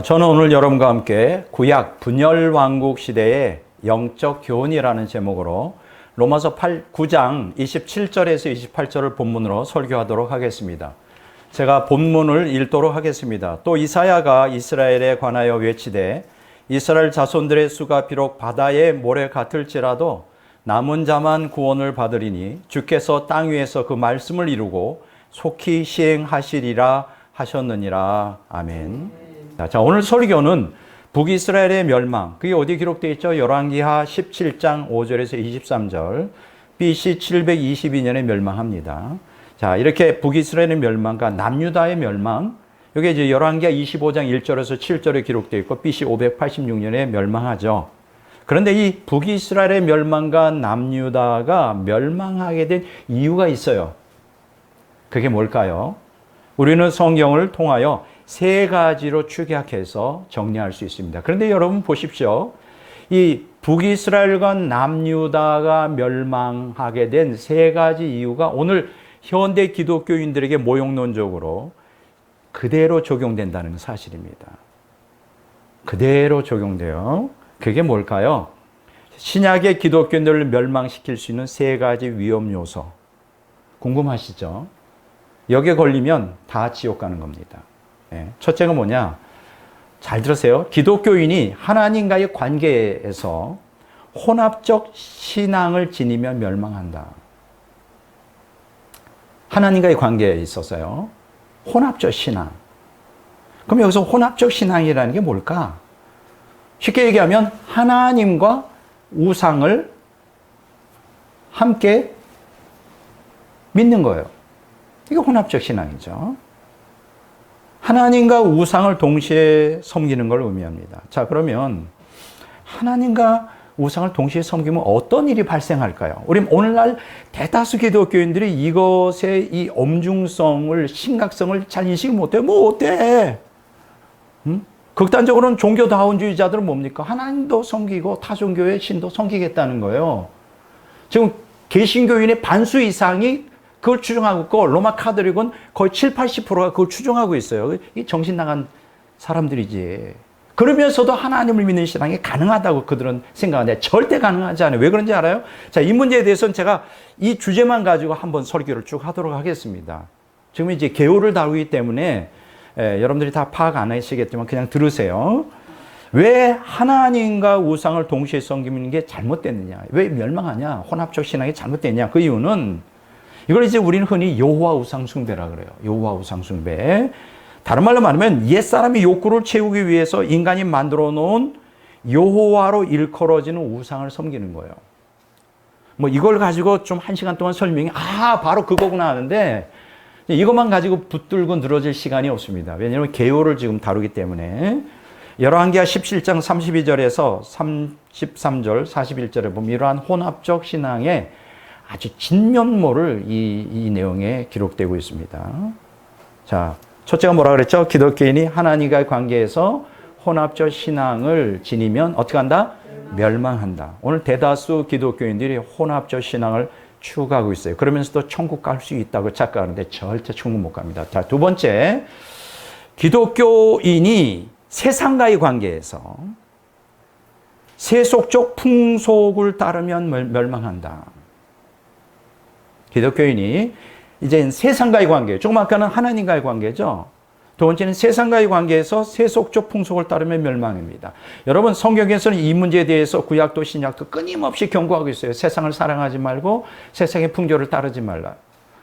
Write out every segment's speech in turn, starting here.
저는 오늘 여러분과 함께 구약 분열왕국 시대의 영적 교훈이라는 제목으로 로마서 9장 27절에서 28절을 본문으로 설교하도록 하겠습니다. 제가 본문을 읽도록 하겠습니다. 또 이사야가 이스라엘에 관하여 외치되 이스라엘 자손들의 수가 비록 바다의 모래 같을지라도 남은 자만 구원을 받으리니 주께서 땅 위에서 그 말씀을 이루고 속히 시행하시리라 하셨느니라. 아멘. 자, 오늘 설교는 북이스라엘의 멸망, 그게 어디 기록되어 있죠? 열왕기하 17장 5절에서 23절, BC 722년에 멸망합니다. 자, 이렇게 북이스라엘의 멸망과 남유다의 멸망, 여기 이제 열왕기하 25장 1절에서 7절에 기록되어 있고 BC 586년에 멸망하죠. 그런데 이 북이스라엘의 멸망과 남유다가 멸망하게 된 이유가 있어요. 그게 뭘까요? 우리는 성경을 통하여 세 가지로 축약해서 정리할 수 있습니다. 그런데 여러분 보십시오. 이 북이스라엘과 남유다가 멸망하게 된 세 가지 이유가 오늘 현대 기독교인들에게 모욕론적으로 그대로 적용된다는 사실입니다. 그대로 적용돼요. 그게 뭘까요? 신약의 기독교인들을 멸망시킬 수 있는 세 가지 위험 요소. 궁금하시죠? 여기에 걸리면 다 지옥 가는 겁니다. 첫째가 뭐냐? 잘 들으세요. 기독교인이 하나님과의 관계에서 혼합적 신앙을 지니면 멸망한다. 하나님과의 관계에 있어서요. 혼합적 신앙. 그럼 여기서 혼합적 신앙이라는 게 뭘까? 쉽게 얘기하면 하나님과 우상을 함께 믿는 거예요. 이게 혼합적 신앙이죠. 하나님과 우상을 동시에 섬기는 걸 의미합니다. 자, 그러면 하나님과 우상을 동시에 섬기면 어떤 일이 발생할까요? 우리 오늘날 대다수 기독교인들이 이것의 이 엄중성을, 심각성을 잘 인식 못해요. 뭐 어때? 극단적으로는 종교다운주의자들은 뭡니까? 하나님도 섬기고 타종교의 신도 섬기겠다는 거예요. 지금 개신교인의 반수 이상이 그걸 추종하고 있고 로마 카톨릭은 거의 70~80%가 그걸 추종하고 있어요. 이 정신 나간 사람들이지. 그러면서도 하나님을 믿는 신앙이 가능하다고 그들은 생각하는데 절대 가능하지 않아요. 왜 그런지 알아요? 자, 이 문제에 대해서는 제가 이 주제만 가지고 한번 설교를 쭉 하도록 하겠습니다. 지금 이제 개요를 다루기 때문에 여러분들이 다 파악 안 하시겠지만 그냥 들으세요. 왜 하나님과 우상을 동시에 섬기는 게 잘못됐느냐? 왜 멸망하냐? 혼합적 신앙이 잘못됐냐? 그 이유는 이걸 이제 우리는 흔히 여호와 우상 숭배라 그래요. 여호와 우상 숭배. 다른 말로 말하면 옛사람의 욕구를 채우기 위해서 인간이 만들어 놓은 여호와로 일컬어지는 우상을 섬기는 거예요. 뭐 이걸 가지고 좀 한 시간 동안 설명이 바로 그거구나 하는데 이것만 가지고 붙들고 늘어질 시간이 없습니다. 왜냐하면 개요를 지금 다루기 때문에 열왕기하 17장 32절에서 33절 41절에 보면 이러한 혼합적 신앙의 아주 진면모를 이 내용에 기록되고 있습니다. 자, 첫째가 뭐라 그랬죠? 기독교인이 하나님과의 관계에서 혼합적 신앙을 지니면 어떻게 한다? 멸망한다. 오늘 대다수 기독교인들이 혼합적 신앙을 추구하고 있어요. 그러면서도 천국 갈 수 있다고 착각하는데 절대 천국 못 갑니다. 자, 두 번째, 기독교인이 세상과의 관계에서 세속적 풍속을 따르면 멸망한다. 기독교인이 이제 세상과의 관계, 조금 아까는 하나님과의 관계죠. 두 번째는 세상과의 관계에서 세속적 풍속을 따르면 멸망입니다. 여러분 성경에서는 이 문제에 대해서 구약도 신약도 끊임없이 경고하고 있어요. 세상을 사랑하지 말고 세상의 풍조를 따르지 말라.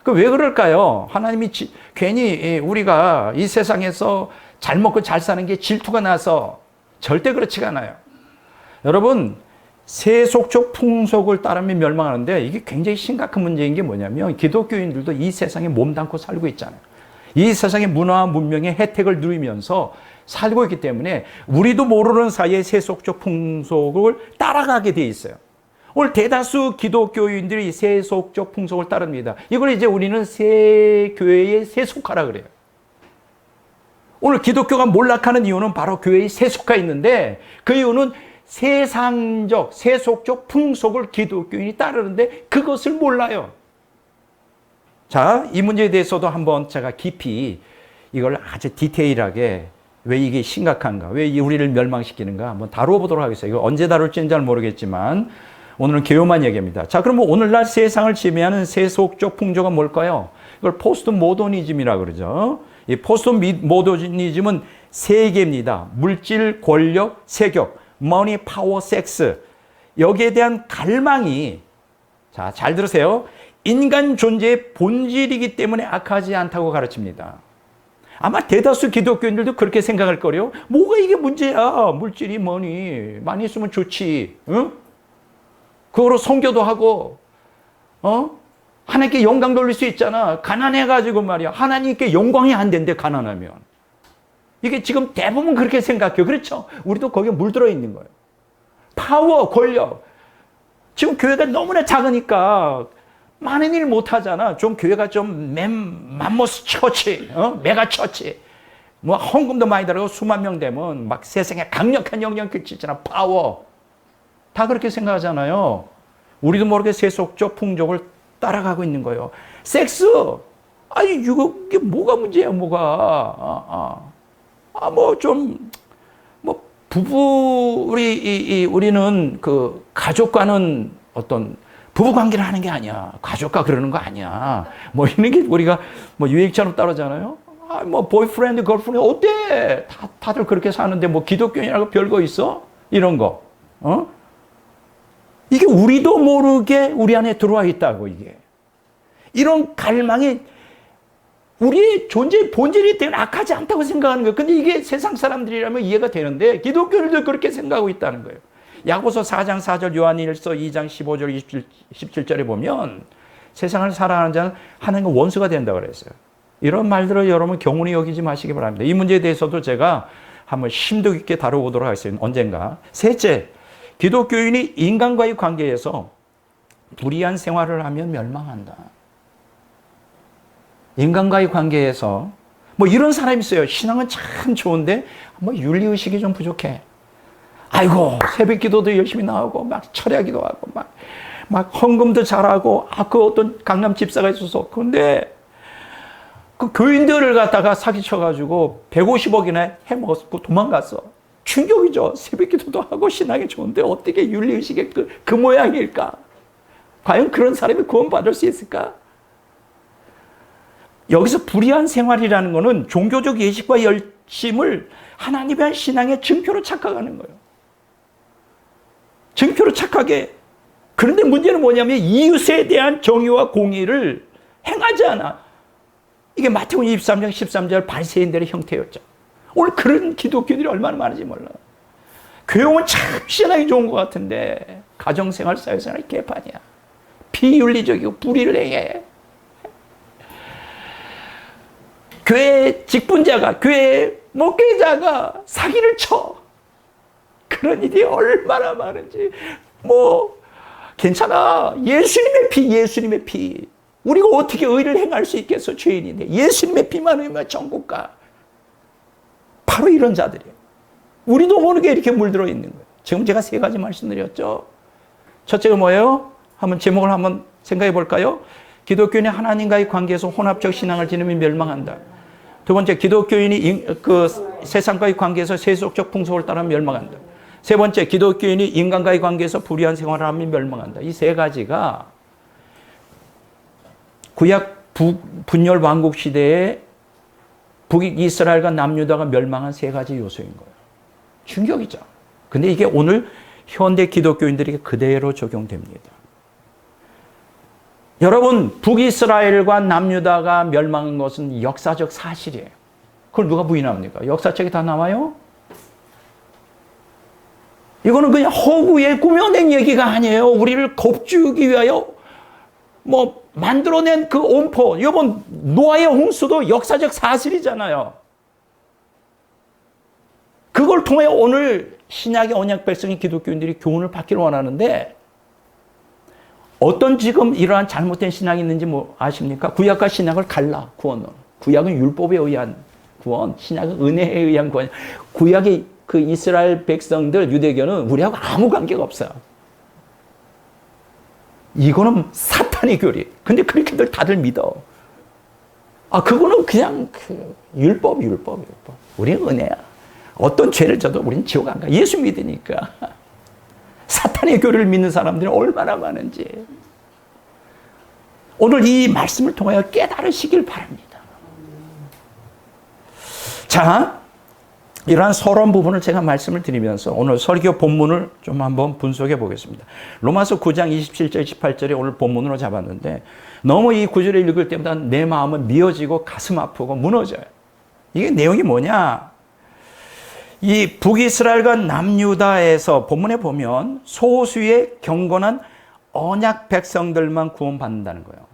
왜 그럴까요? 하나님이 괜히 우리가 이 세상에서 잘 먹고 잘 사는 게 질투가 나서 절대 그렇지가 않아요. 여러분 세속적 풍속을 따르면 멸망하는데 이게 굉장히 심각한 문제인 게 뭐냐면 기독교인들도 이 세상에 몸담고 살고 있잖아요. 이 세상의 문화와 문명의 혜택을 누리면서 살고 있기 때문에 우리도 모르는 사이에 세속적 풍속을 따라가게 돼 있어요. 오늘 대다수 기독교인들이 세속적 풍속을 따릅니다. 이걸 이제 우리는 세교회에 세속화라 그래요. 오늘 기독교가 몰락하는 이유는 바로 교회에 세속화 있는데 그 이유는 세상적, 세속적 풍속을 기독교인이 따르는데 그것을 몰라요. 자, 이 문제에 대해서도 한번 제가 깊이 이걸 아주 디테일하게 왜 이게 심각한가? 왜 우리를 멸망시키는가? 한번 다루어보도록 하겠습니다. 이거 언제 다룰지는 잘 모르겠지만 오늘은 개요만 얘기입니다. 자, 그러면 오늘날 세상을 지배하는 세속적 풍조가 뭘까요? 이걸 포스트 모더니즘이라고 그러죠. 이 포스트 모더니즘은 세 개입니다. 물질, 권력, 세격, 머니, 파워, 섹스. 여기에 대한 갈망이, 자, 잘 들으세요. 인간 존재의 본질이기 때문에 악하지 않다고 가르칩니다. 아마 대다수 기독교인들도 그렇게 생각할 거래요. 뭐가 이게 문제야? 물질이 뭐니? 많이 있으면 좋지. 응? 그거로 선교도 하고, 하나님께 영광 돌릴 수 있잖아. 가난해가지고 말이야. 하나님께 영광이 안 된대, 가난하면. 이게 지금 대부분 그렇게 생각해요. 그렇죠? 우리도 거기에 물들어 있는 거예요. 파워, 권력. 지금 교회가 너무나 작으니까 많은 일 못 하잖아. 좀 교회가 좀 맘모스 처치, 메가 처치. 뭐 헌금도 많이 들어가고 수만 명 되면 막 세상에 강력한 영향 끼치잖아. 파워. 다 그렇게 생각하잖아요. 우리도 모르게 세속적 풍족을 따라가고 있는 거예요. 섹스. 아니 이게 뭐가 문제야, 뭐가. 부부 우리는 그 가족과는 어떤 부부 관계를 하는 게 아니야. 가족과 그러는 거 아니야. 뭐 이런 게 우리가 뭐 유행처럼 따르잖아요. 보이프렌드, 걸프렌드 어때? 다들 그렇게 사는데 뭐 기독교인이라고 별거 있어? 이런 거. 이게 우리도 모르게 우리 안에 들어와 있다고, 이게. 이런 갈망이 우리의 존재의 본질이 때문에 악하지 않다고 생각하는 거예요. 근데 이게 세상 사람들이라면 이해가 되는데 기독교인들도 그렇게 생각하고 있다는 거예요. 야고보서 4장 4절, 요한일서 2장 15절, 17절에 보면 세상을 살아가는 자는 하나님과 원수가 된다고 그랬어요. 이런 말들을 여러분 경운히 여기지 마시기 바랍니다. 이 문제에 대해서도 제가 한번 심도 있게 다뤄보도록 하겠습니다. 언젠가. 셋째, 기독교인이 인간과의 관계에서 불의한 생활을 하면 멸망한다. 인간과의 관계에서 뭐 이런 사람이 있어요. 신앙은 참 좋은데 뭐 윤리의식이 좀 부족해. 아이고 새벽 기도도 열심히 나오고 막 철야기도 하고 막 헌금도 잘하고 그 어떤 강남 집사가 있어서 근데 그 교인들을 갖다가 사기쳐가지고 150억이나 해먹었고 도망갔어. 충격이죠. 새벽 기도도 하고 신앙이 좋은데 어떻게 윤리의식의 그 모양일까? 과연 그런 사람이 구원받을 수 있을까? 여기서 불의한 생활이라는 것은 종교적 예식과 열심을 하나님의 신앙의 증표로 착각하는 거예요. 증표로 착각해. 그런데 문제는 뭐냐면 이웃에 대한 정의와 공의를 행하지 않아. 이게 마태복음 23장 13절 바리새인들의 형태였죠. 오늘 그런 기독교들이 얼마나 많은지 몰라. 교회 오면 참 신앙이 좋은 것 같은데 가정생활, 사회생활이 개판이야. 비윤리적이고 불의를 행해. 교회 직분자가, 교회 목회자가 사기를 쳐. 그런 일이 얼마나 많은지. 괜찮아. 예수님의 피, 예수님의 피. 우리가 어떻게 의를 행할 수 있겠어, 죄인인데. 예수님의 피만 흘리면 천국 가. 바로 이런 자들이에요. 우리도 모르게 이렇게 물들어 있는 거예요. 지금 제가 세 가지 말씀드렸죠. 첫째가 뭐예요? 한번 제목을 한번 생각해 볼까요? 기독교인이 하나님과의 관계에서 혼합적 신앙을 지니면 멸망한다. 두 번째, 기독교인이 세상과의 관계에서 세속적 풍속을 따라 멸망한다. 세 번째, 기독교인이 인간과의 관계에서 불의한 생활을 하면 멸망한다. 이 세 가지가 구약 분열 왕국 시대에 북이스라엘과 남유다가 멸망한 세 가지 요소인 거예요. 충격이죠. 근데 이게 오늘 현대 기독교인들에게 그대로 적용됩니다. 여러분, 북이스라엘과 남유다가 멸망한 것은 역사적 사실이에요. 그걸 누가 부인합니까? 역사책에 다 나와요? 이거는 그냥 허구에 꾸며낸 얘기가 아니에요. 우리를 겁주기 위하여 만들어낸 그 온포, 이번 노아의 홍수도 역사적 사실이잖아요. 그걸 통해 오늘 신약의 언약 백성인 기독교인들이 교훈을 받기를 원하는데 어떤 지금 이러한 잘못된 신앙이 있는지 아십니까? 구약과 신약을 갈라, 구원은. 구약은 율법에 의한 구원, 신약은 은혜에 의한 구원. 구약의 그 이스라엘 백성들, 유대교는 우리하고 아무 관계가 없어요. 이거는 사탄의 교리. 근데 그렇게들 다들 믿어. 그거는 그냥 율법. 우리는 은혜야. 어떤 죄를 져도 우리는 지옥 안 가. 예수 믿으니까. 사탄의 교리를 믿는 사람들이 얼마나 많은지. 오늘 이 말씀을 통하여 깨달으시길 바랍니다. 자, 이러한 서론 부분을 제가 말씀을 드리면서 오늘 설교 본문을 좀 한번 분석해 보겠습니다. 로마서 9장 27절, 28절이 오늘 본문으로 잡았는데 너무 이 구절을 읽을 때마다 내 마음은 미어지고 가슴 아프고 무너져요. 이게 내용이 뭐냐? 이 북이스라엘과 남유다에서 본문에 보면 소수의 경건한 언약 백성들만 구원받는다는 거예요.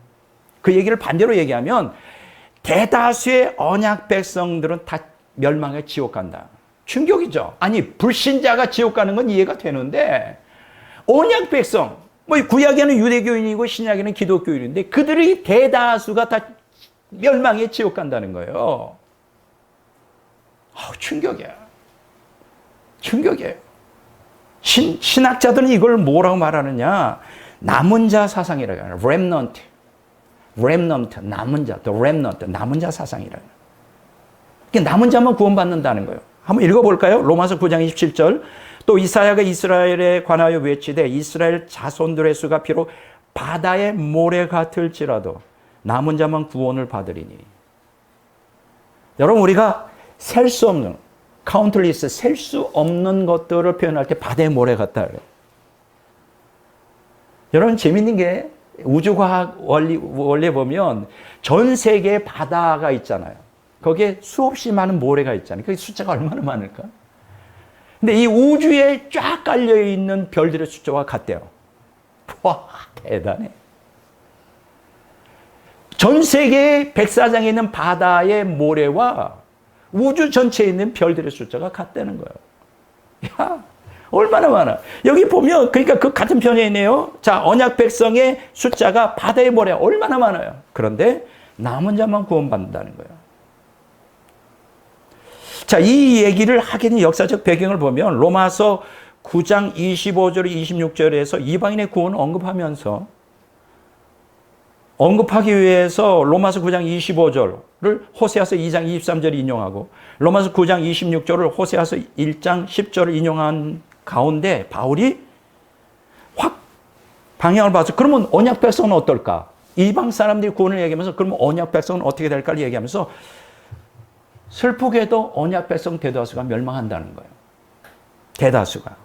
그 얘기를 반대로 얘기하면 대다수의 언약 백성들은 다 멸망에 지옥 간다. 충격이죠. 아니 불신자가 지옥 가는 건 이해가 되는데 언약 백성, 뭐 구약에는 유대교인이고 신약에는 기독교인인데 그들이 대다수가 다 멸망에 지옥 간다는 거예요. 충격이야. 충격이에요. 신학자들은 이걸 뭐라고 말하느냐? 남은 자 사상이라고 해요. remnant, 남은 자, the remnant, 남은 자 사상이라고 해요. 남은 자만 구원받는다는 거예요. 한번 읽어볼까요? 로마서 9장 27절. 또 이사야가 이스라엘에 관하여 외치되 이스라엘 자손들의 수가 비록 바다의 모래 같을지라도 남은 자만 구원을 받으리니. 여러분 우리가 셀 수 없는 countless, 셀 수 없는 것들을 표현할 때 바다의 모래 같다 그래요. 여러분 재밌는 게 우주과학 원리에 보면 전 세계에 바다가 있잖아요. 거기에 수없이 많은 모래가 있잖아요. 그 숫자가 얼마나 많을까? 근데 이 우주에 쫙 깔려있는 별들의 숫자와 같대요. 와, 대단해. 전 세계의 백사장에 있는 바다의 모래와 우주 전체에 있는 별들의 숫자가 같다는 거예요. 야, 얼마나 많아. 여기 보면, 그러니까 그 같은 편이네요. 자, 언약 백성의 숫자가 바다의 모래 얼마나 많아요. 그런데 남은 자만 구원받는다는 거예요. 자, 이 얘기를 하게 된 역사적 배경을 보면 로마서 9장 25절, 26절에서 이방인의 구원을 언급하기 위해서 로마서 9장 25절을 호세아서 2장 23절을 인용하고 로마서 9장 26절을 호세아서 1장 10절을 인용한 가운데 바울이 확 방향을 봐서 그러면 언약 백성은 어떨까? 이방 사람들이 구원을 얘기하면서 그러면 언약 백성은 어떻게 될까를 얘기하면서 슬프게도 언약 백성 대다수가 멸망한다는 거예요. 대다수가.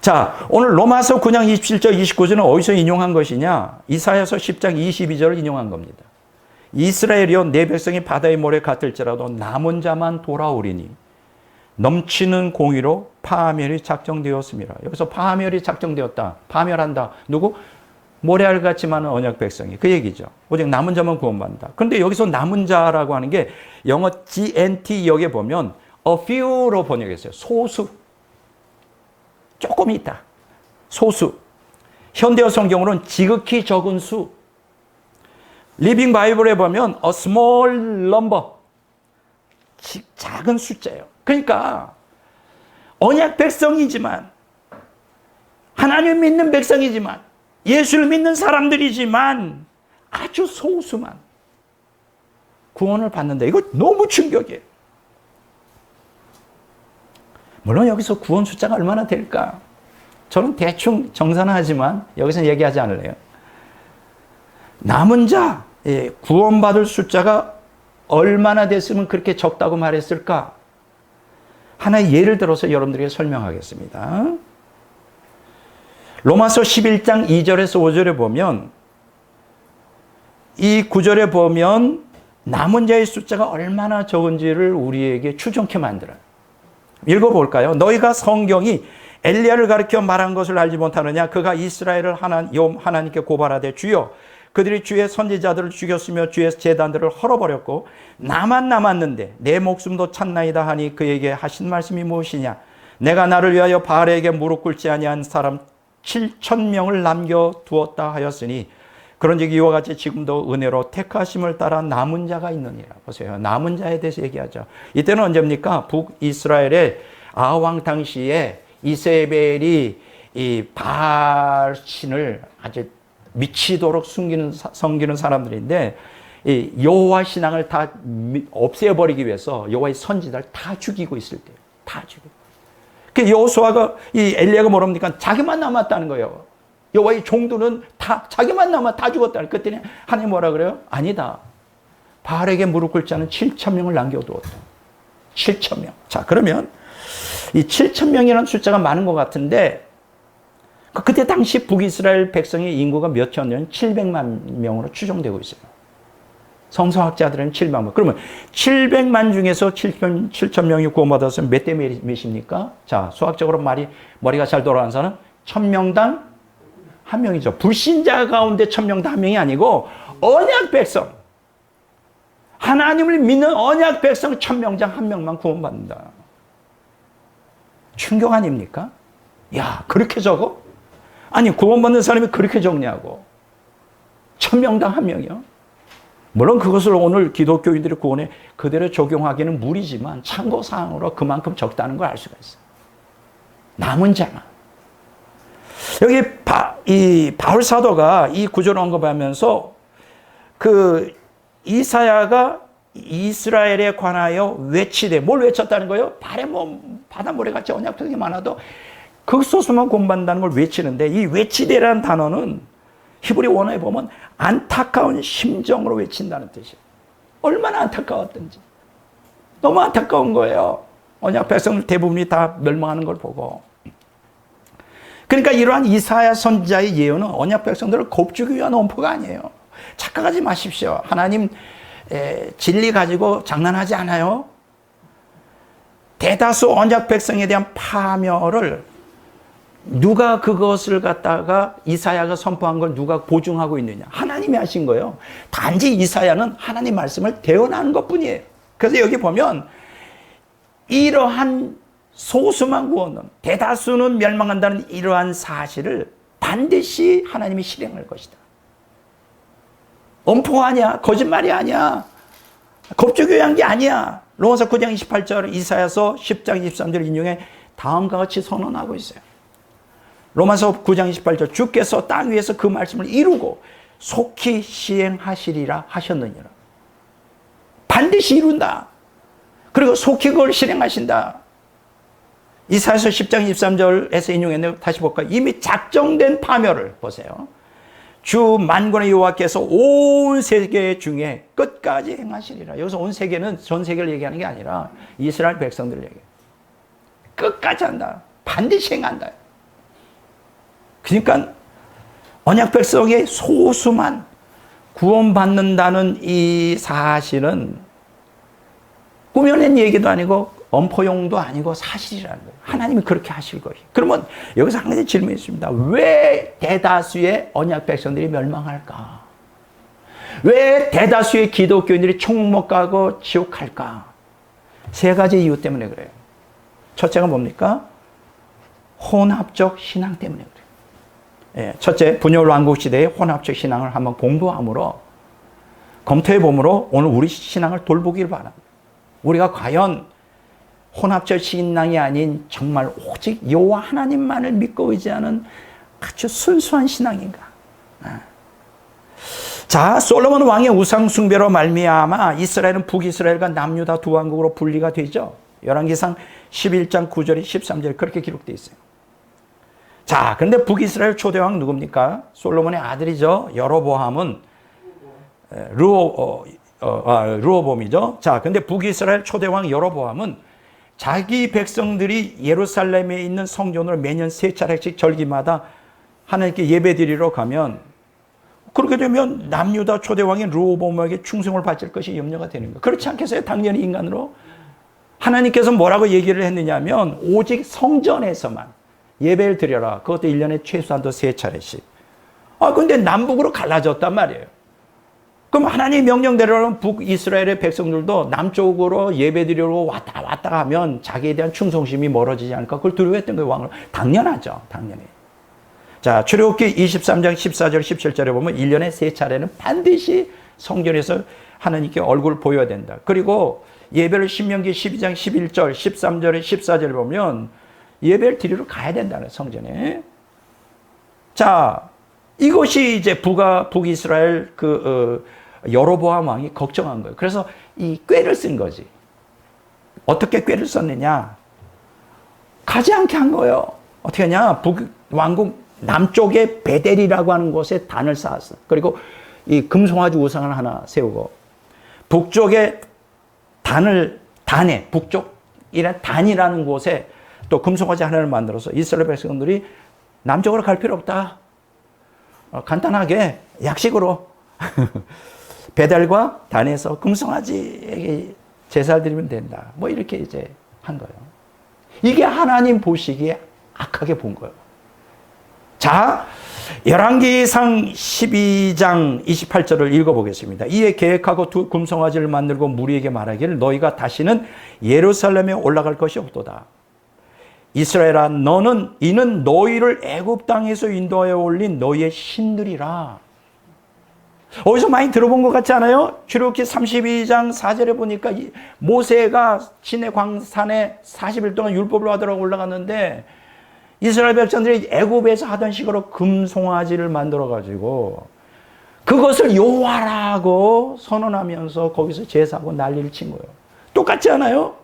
자, 오늘 로마서 9장 27절 29절은 어디서 인용한 것이냐? 이사야서 10장 22절을 인용한 겁니다. 이스라엘이여 내 백성이 바다의 모래 같을지라도 남은 자만 돌아오리니 넘치는 공의로 파멸이 작정되었습니다. 여기서 파멸이 작정되었다. 파멸한다. 누구? 모래알 같이 많은 언약 백성이. 그 얘기죠. 오직 남은 자만 구원받는다. 그런데 여기서 남은 자라고 하는 게 영어 GNT 역에 보면 a few로 번역했어요. 소수. 조금 있다. 소수. 현대어 성경으로는 지극히 적은 수. 리빙 바이블에 보면 a small number. 작은 숫자예요. 그러니까 언약 백성이지만 하나님 믿는 백성이지만 예수를 믿는 사람들이지만 아주 소수만 구원을 받는다. 이거 너무 충격이에요. 물론 여기서 구원 숫자가 얼마나 될까? 저는 대충 정산하지만 여기서는 얘기하지 않을래요. 남은 자, 구원받을 숫자가 얼마나 됐으면 그렇게 적다고 말했을까? 하나의 예를 들어서 여러분들에게 설명하겠습니다. 로마서 11장 2절에서 5절에 보면 이 9절에 보면 남은 자의 숫자가 얼마나 적은지를 우리에게 추정케 만들어요. 읽어볼까요? 너희가 성경이 엘리야를 가리켜 말한 것을 알지 못하느냐? 그가 이스라엘을 하나님께 고발하되 주여 그들이 주의 선지자들을 죽였으며 주의 제단들을 헐어버렸고 나만 남았는데 내 목숨도 찾나이다 하니 그에게 하신 말씀이 무엇이냐? 내가 나를 위하여 바알에게 무릎 꿇지 아니한 사람 7,000명을 남겨두었다 하였으니 그런즉 이와 같이 지금도 은혜로 택하심을 따라 남은 자가 있느니라. 보세요. 남은 자에 대해서 얘기하죠. 이때는 언제입니까? 북이스라엘의 아왕 당시에 이세벨이 이 바알 신을 아주 미치도록 섬기는 사람들인데 이 여호와 신앙을 다 없애버리기 위해서 여호와의 선지자를 다 죽이고 있을 때예요. 다 죽이고. 그 여호수아가 이 엘리야가 뭐랍니까? 자기만 남았다는 거예요. 여호와의 종들은 다 자기만 남아 다 죽었다는. 그랬더니 하나님 뭐라 그래요? 아니다. 바알에게 무릎 꿇지 않은 7,000명을 남겨두었다. 7,000명. 자, 그러면 이 7,000명이라는 숫자가 많은 것 같은데 그때 당시 북이스라엘 백성의 인구가 몇이었냐면 700만 명으로 추정되고 있어요. 성서학자들은 700만 명. 그러면 700만 중에서 7,000명이 구원받았으면 몇 대 몇입니까? 자, 수학적으로 머리가 잘 돌아가는 사람은 1,000명당 한 명이죠. 불신자 가운데 1,000명당 한 명이 아니고 언약 백성. 하나님을 믿는 언약 백성 1,000명당 한 명만 구원받는다. 충격 아닙니까? 야, 그렇게 적어? 아니, 구원받는 사람이 그렇게 적냐고. 1,000명당 한 명이요. 물론 그것을 오늘 기독교인들의 구원에 그대로 적용하기는 무리지만 참고사항으로 그만큼 적다는 걸 알 수가 있어요. 남은 자만. 여기 이 바울 사도가 이 구절을 언급하면서 그 이사야가 이스라엘에 관하여 외치되 뭘 외쳤다는 거예요? 발에 바닷모래같이 언약성이 많아도 극소수만 공부한다는 걸 외치는데 이 외치되라는 단어는 히브리 원어에 보면 안타까운 심정으로 외친다는 뜻이에요. 얼마나 안타까웠던지. 너무 안타까운 거예요. 언약 백성들 대부분이 다 멸망하는 걸 보고. 그러니까 이러한 이사야 선지자의 예언은 언약 백성들을 곱주기 위한 엄포가 아니에요. 착각하지 마십시오. 하나님 진리 가지고 장난하지 않아요. 대다수 언약 백성에 대한 파멸을 누가 그것을 갖다가 이사야가 선포한 걸 누가 보증하고 있느냐? 하나님이 하신 거예요. 단지 이사야는 하나님 말씀을 대언하는 것뿐이에요. 그래서 여기 보면 이러한 소수만 구원은 대다수는 멸망한다는 이러한 사실을 반드시 하나님이 실행할 것이다. 엄포 아니야. 거짓말이 아니야. 겁주교한 게 아니야. 로마서 9장 28절, 이사야서 10장 23절 인용해 다음과 같이 선언하고 있어요. 로마서 9장 28절, 주께서 땅 위에서 그 말씀을 이루고 속히 시행하시리라 하셨느니라. 반드시 이룬다. 그리고 속히 그걸 실행하신다. 이사야서 10장 23절에서 인용했는데 다시 볼까요? 이미 작정된 파멸을 보세요. 주 만군의 여호와께서 온 세계 중에 끝까지 행하시리라. 여기서 온 세계는 전 세계를 얘기하는 게 아니라 이스라엘 백성들을 얘기해요. 끝까지 한다. 반드시 행한다. 그러니까 언약 백성의 소수만 구원받는다는 이 사실은 꾸며낸 얘기도 아니고 엄포용도 아니고 사실이라는 거예요. 하나님이 그렇게 하실 거예요. 그러면 여기서 한 가지 질문이 있습니다. 왜 대다수의 언약 백성들이 멸망할까? 왜 대다수의 기독교인들이 천국 못 가고 지옥 갈까? 세 가지 이유 때문에 그래요. 첫째가 뭡니까? 혼합적 신앙 때문에 그래요. 예, 첫째, 분열 왕국 시대의 혼합적 신앙을 한번 공부함으로 검토해 보므로 오늘 우리 신앙을 돌보기를 바랍니다. 우리가 과연 혼합적 신앙이 아닌 정말 오직 여호와 하나님만을 믿고 의지하는 아주 순수한 신앙인가? 자, 솔로몬 왕의 우상 숭배로 말미암아 이스라엘은 북이스라엘과 남유다 두 왕국으로 분리가 되죠. 열왕기상 11장 9절에 13절에 그렇게 기록되어 있어요. 자, 그런데 북이스라엘 초대왕 누굽니까? 솔로몬의 아들이죠. 여로보암은 르호봄이죠. 자, 근데 북이스라엘 초대왕 여로보암은 자기 백성들이 예루살렘에 있는 성전으로 매년 3차례씩 절기마다 하나님께 예배드리러 가면 그렇게 되면 남유다 초대왕인 르호보암에게 충성을 바칠 것이 염려가 되는 거예요. 그렇지 않겠어요? 당연히 인간으로. 하나님께서 뭐라고 얘기를 했느냐면 오직 성전에서만 예배를 드려라. 그것도 1년에 최소한도 3차례씩. 근데 남북으로 갈라졌단 말이에요. 그럼 하나님의 명령대로는 북이스라엘의 백성들도 남쪽으로 예배드리러 왔다 하면 자기에 대한 충성심이 멀어지지 않을까? 그걸 두려워했던 거예요, 왕을. 당연하죠. 당연히. 자, 출애굽기 23장 14절, 17절에 보면 1년에 3차례는 반드시 성전에서 하나님께 얼굴을 보여야 된다. 그리고 예배를 신명기 12장 11절, 13절에 14절에 보면 예배를 드리러 가야 된다는 성전에. 자, 이것이 이제 북이스라엘 여로보암 왕이 걱정한 거예요. 그래서 이 꾀를 쓴 거지. 어떻게 꾀를 썼느냐? 가지 않게 한 거예요. 어떻게 하냐? 왕국 남쪽에 베델이라고 하는 곳에 단을 쌓았어. 그리고 이 금송아지 우상을 하나 세우고, 북쪽에 북쪽이란 단이라는 곳에 또 금송아지 하나를 만들어서 이스라엘 백성들이 남쪽으로 갈 필요 없다. 간단하게 약식으로 베델과 단에서 금송아지에게 제사를 드리면 된다. 뭐 이렇게 이제 한 거예요. 이게 하나님 보시기에 악하게 본 거예요. 자, 열왕기상 12장 28절을 읽어보겠습니다. 이에 계획하고 두 금송아지를 만들고 무리에게 말하기를 너희가 다시는 예루살렘에 올라갈 것이 없도다. 이스라엘아, 이는 너희를 애굽 땅에서 인도하여 올린 너희의 신들이라. 어디서 많이 들어본 것 같지 않아요? 출애굽기 32장 4절에 보니까 모세가 시내 광산에 40일 동안 율법을 받으러 올라갔는데 이스라엘 백성들이 애굽에서 하던 식으로 금송아지를 만들어 가지고 그것을 여호와라고 선언하면서 거기서 제사하고 난리를 친 거예요. 똑같지 않아요?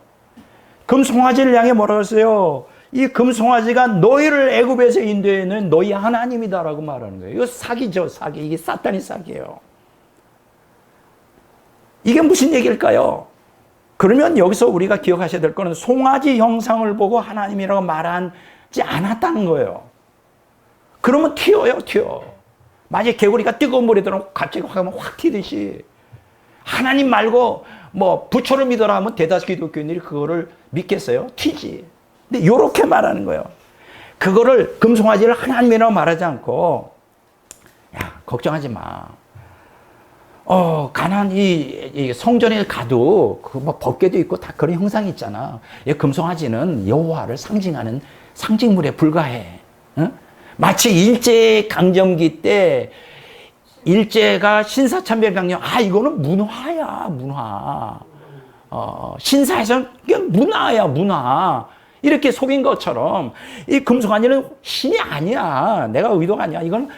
금송아지를 향해 뭐라고 했어요? 이 금송아지가 너희를 애굽에서 인도해낸 너희 하나님이다라고 말하는 거예요. 이거 사기죠, 사기. 이게 사탄이 사기예요. 이게 무슨 얘기일까요? 그러면 여기서 우리가 기억하셔야 될 거는 송아지 형상을 보고 하나님이라고 말하지 않았다는 거예요. 그러면 튀어요, 튀어. 만약에 개구리가 뜨거운 물에 들어가면 갑자기 확 튀듯이 하나님 말고 뭐 부처를 믿어라 하면 대다수 기독교인들이 그거를 믿겠어요? 튀지. 근데 이렇게 말하는 거예요. 그거를 금송아지를 하나님이라고 말하지 않고 야, 걱정하지 마. 가나안 이 성전에 가도 그 뭐 법궤도 있고 다 그런 형상이 있잖아. 이 금송아지는 여호와를 상징하는 상징물에 불과해. 응? 마치 일제 강점기 때 일제가 신사참배 강령, 이거는 문화야, 문화. 신사에서는 그냥 문화야, 문화. 이렇게 속인 것처럼 이 금송아지는 신이 아니야. 내가 의도가 아니야. 이건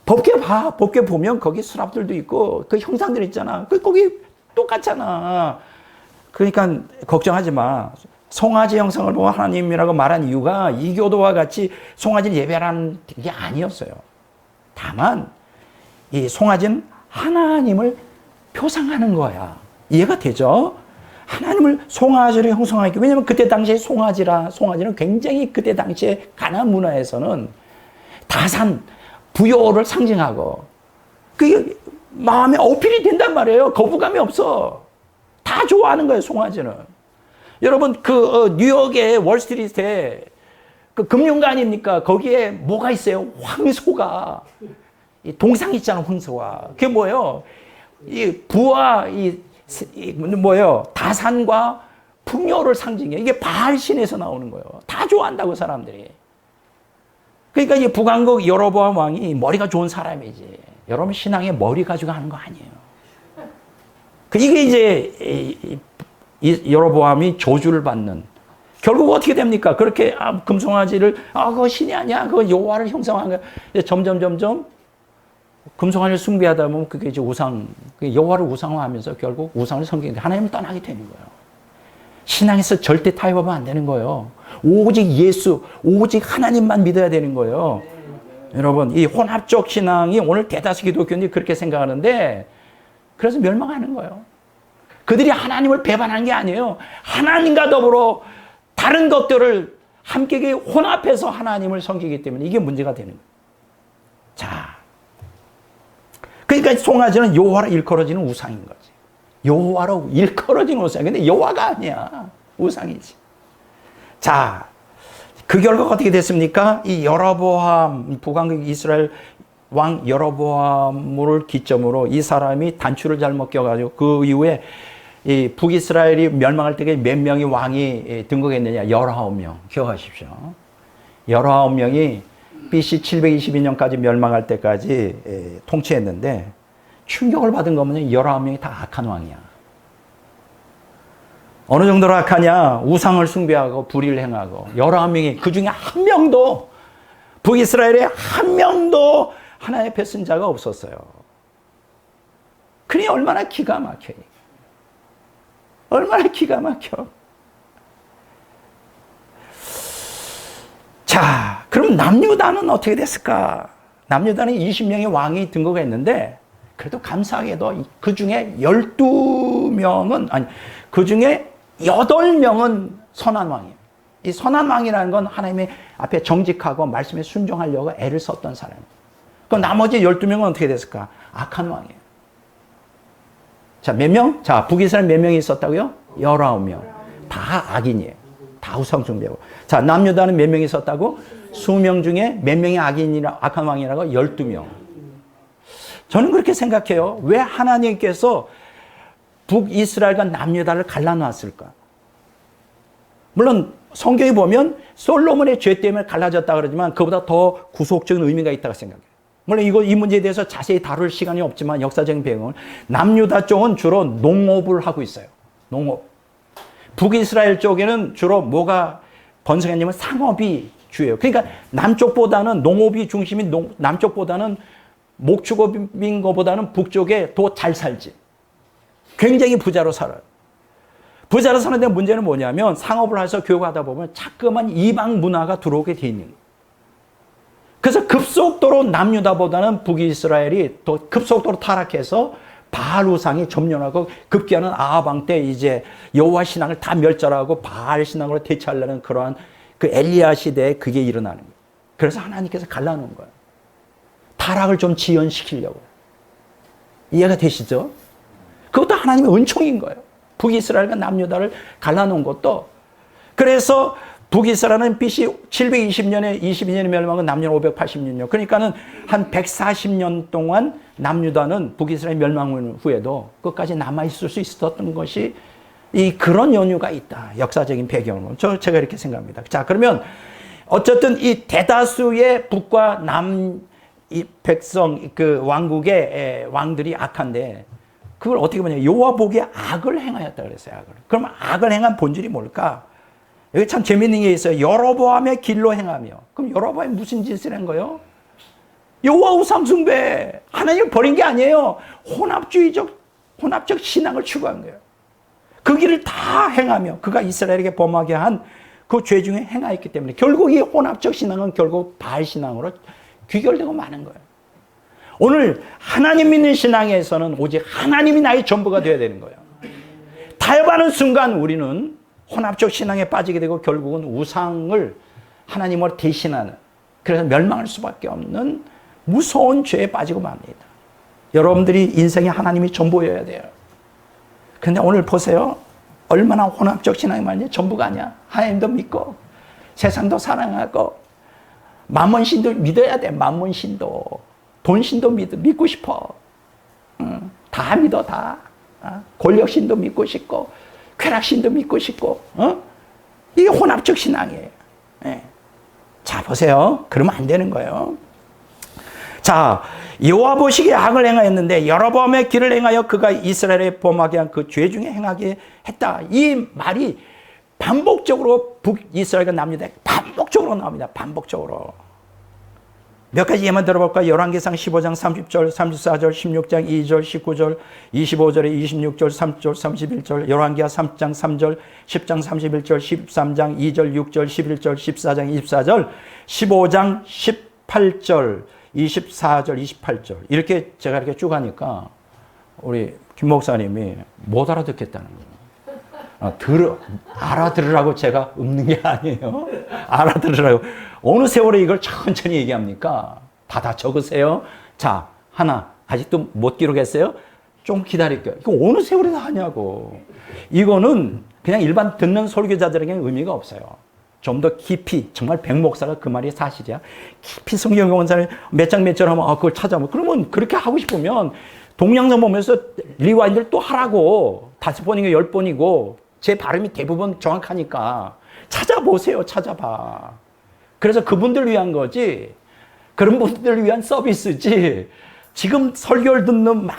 법궤 봐. 법궤 보면 거기 수랍들도 있고 그 형상들 있잖아. 거기 똑같잖아. 그러니까 걱정하지 마. 송아지 형상을 보고 하나님이라고 말한 이유가 이교도와 같이 송아지를 예배하는 게 아니었어요. 다만 이 송아지는 하나님을 표상하는 거야. 이해가 되죠? 하나님을 송아지를 형성하기. 왜냐하면 그때 당시에 송아지는 굉장히 그때 당시에 가나안 문화에서는 다산, 부여를 상징하고 그게 마음에 어필이 된단 말이에요. 거부감이 없어. 다 좋아하는 거예요, 송아지는. 여러분 뉴욕의 월스트리트에 그 금융가 아닙니까? 거기에 뭐가 있어요? 황소가. 이 동상 있잖아, 황소가. 그게 뭐예요? 이 부와 뭐예요? 다산과 풍요를 상징해. 이게 바알 신에서 나오는 거예요. 다 좋아한다고 사람들이. 그러니까 이 북왕국 여로보암 왕이 머리가 좋은 사람이지. 여러분 신앙에 머리 가지고 하는 거 아니에요. 이게 이제 여로보암이 저주를 받는. 결국 어떻게 됩니까? 그렇게 금송아지를 그거 신이 아니야. 그거 여호와를 형상한 거야. 점점 금송아지를 숭배하다 보면 그게 이제 여호와를 우상화하면서 결국 우상을 섬기는데 하나님을 떠나게 되는 거예요. 신앙에서 절대 타협하면 안 되는 거예요. 오직 예수, 오직 하나님만 믿어야 되는 거예요. 여러분, 이 혼합적 신앙이 오늘 대다수 기독교인들이 그렇게 생각하는데 그래서 멸망하는 거예요. 그들이 하나님을 배반한 게 아니에요. 하나님과 더불어 다른 것들을 함께 혼합해서 하나님을 섬기기 때문에 이게 문제가 되는 거예요. 자, 그러니까 송아지는 여호와로 일컬어지는 우상인 거지. 여호와로 일컬어지는 우상. 근데 여호와가 아니야. 우상이지. 자, 그 결과가 어떻게 됐습니까? 이 여로보암, 북왕국 이스라엘 왕 여로보암을 기점으로 이 사람이 단추를 잘못 껴가지고 그 이후에 이 북이스라엘이 멸망할 때 몇 명이 왕이 등극했느냐? 19명. 기억하십시오. 19명이 BC 722년까지 멸망할 때까지 통치했는데 충격을 받은 거면 19명이 다 악한 왕이야. 어느 정도로 악하냐? 우상을 숭배하고 불의를 행하고 19명이 그 중에 한 명도 북이스라엘에 한 명도 하나님의 뱃은 자가 없었어요. 그러니 얼마나 기가 막혀요. 얼마나 기가 막혀. 자, 그럼 남유다는 어떻게 됐을까? 남유다는 20명의 왕이 등극했는데, 그래도 감사하게도 그 중에 12명은, 아니, 그 중에 8명은 선한 왕이에요. 이 선한 왕이라는 건 하나님의 앞에 정직하고 말씀에 순종하려고 애를 썼던 사람이에요. 그럼 나머지 12명은 어떻게 됐을까? 악한 왕이에요. 자, 몇 명? 자, 북이스라엘 몇 명이 있었다고요? 19명. 다 악인이에요. 다 우상숭배고. 자, 남유다는 몇 명이 있었다고? 수명 중에 몇 명이 악한 왕이라고? 12명. 저는 그렇게 생각해요. 왜 하나님께서 북이스라엘과 남유다를 갈라놨을까? 물론 성경에 보면 솔로몬의 죄 때문에 갈라졌다 그러지만 그보다 더 구속적인 의미가 있다고 생각해요. 물론 이 문제에 대해서 자세히 다룰 시간이 없지만 역사적인 배경은 남유다 쪽은 주로 농업을 하고 있어요. 농업. 북이스라엘 쪽에는 주로 뭐가 번성했냐면 상업이 주예요. 그러니까 남쪽보다는 농업이 중심인 남쪽보다는 목축업인 것보다는 북쪽에 더 잘 살지. 굉장히 부자로 살아요. 부자로 사는데 문제는 뭐냐면 상업을 해서 교육하다 보면 자꾸만 이방 문화가 들어오게 돼 있는 거예요. 그래서 급속도로 남유다보다는 북이스라엘이 더 급속도로 타락해서 바알 우상이 점령하고 급기야는 아합 왕 때 이제 여호와 신앙을 다 멸절하고 바알 신앙으로 대체하려는 그러한 그 엘리야 시대에 그게 일어나는 거예요. 그래서 하나님께서 갈라놓은 거예요. 타락을 좀 지연시키려고. 이해가 되시죠? 그것도 하나님의 은총인 거예요. 북이스라엘과 남유다를 갈라놓은 것도. 그래서 북이스라엘은 BC 720년에 22년에 멸망하고 남유다는 586년. 그러니까는 한 140년 동안 남유다는 북이스라엘 멸망 후에도 끝까지 남아있을 수 있었던 것이 그런 연유가 있다. 역사적인 배경으로. 제가 이렇게 생각합니다. 자, 그러면 어쨌든 이 대다수의 북과 남 이 백성, 그 왕국의 왕들이 악한데 그걸 어떻게 보냐. 여호와 보기에 악을 행하였다 그랬어요. 악을. 그럼 악을 행한 본질이 뭘까? 여기 참 재밌는 게 있어요. 여로보암의 길로 행하며. 그럼 여로보암이 무슨 짓을 한 거예요? 여호와 우상 숭배. 하나님을 버린 게 아니에요. 혼합적 신앙을 추구한 거예요. 그 길을 다 행하며 그가 이스라엘에게 범하게 한 그 죄 중에 행하였기 때문에 결국 이 혼합적 신앙은 결국 바알 신앙으로 귀결되고 마는 거예요. 오늘 하나님 믿는 신앙에서는 오직 하나님이 나의 전부가 되어야 되는 거예요. 타협하는 순간 우리는 혼합적 신앙에 빠지게 되고 결국은 우상을 하나님으로 대신하는, 그래서 멸망할 수밖에 없는 무서운 죄에 빠지고 맙니다. 여러분들이 인생에 하나님이 전부여야 돼요. 그런데 오늘 보세요. 얼마나 혼합적 신앙이 많은지. 전부가 아니야. 하나님도 믿고 세상도 사랑하고 만몬신도 믿어야 돼. 만몬신도. 돈신도 믿고 싶어. 다 믿어, 다. 권력신도 믿고 싶고, 쾌락신도 믿고 싶고, 이게 혼합적 신앙이에요. 예. 자, 보세요. 그러면 안 되는 거예요. 자, 여호와 보시기에 악을 행하였는데 여로보암의 길을 행하여 그가 이스라엘에 범하게 한 그 죄 중에 행하게 했다. 이 말이 반복적으로 북이스라엘과 남유다에 반복적으로 나옵니다. 반복적으로. 몇 가지 예만 들어볼까요? 열왕기상 15장 30절, 34절, 16장 2절, 19절, 25절에 26절, 3절, 31절, 열왕기하 3장 3절, 10장 31절, 13장 2절, 6절, 11절, 14장 24절, 15장 18절, 24절, 28절. 이렇게 제가 이렇게 쭉 하니까 우리 김 목사님이 못 알아듣겠다는 거예요. 알아들으라고 제가 읊는 게 아니에요. 알아들으라고. 어느 세월에 이걸 천천히 얘기합니까? 다 적으세요. 자, 하나. 아직도 못 기록했어요? 좀 기다릴게요. 이거 어느 세월에 다 하냐고. 이거는 그냥 일반 듣는 설교자들에게는 의미가 없어요. 좀 더 깊이, 정말 백 목사가 그 말이 사실이야. 깊이 성경 원사를 몇 장 몇 절 하면 그걸 찾아보면, 그러면 그렇게 하고 싶으면 동영상 보면서 리와인드를 또 하라고. 5번이고 10번이고 제 발음이 대부분 정확하니까 찾아보세요. 찾아봐. 그래서 그분들을 위한 거지, 그런 분들을 위한 서비스지. 지금 설교를 듣는 막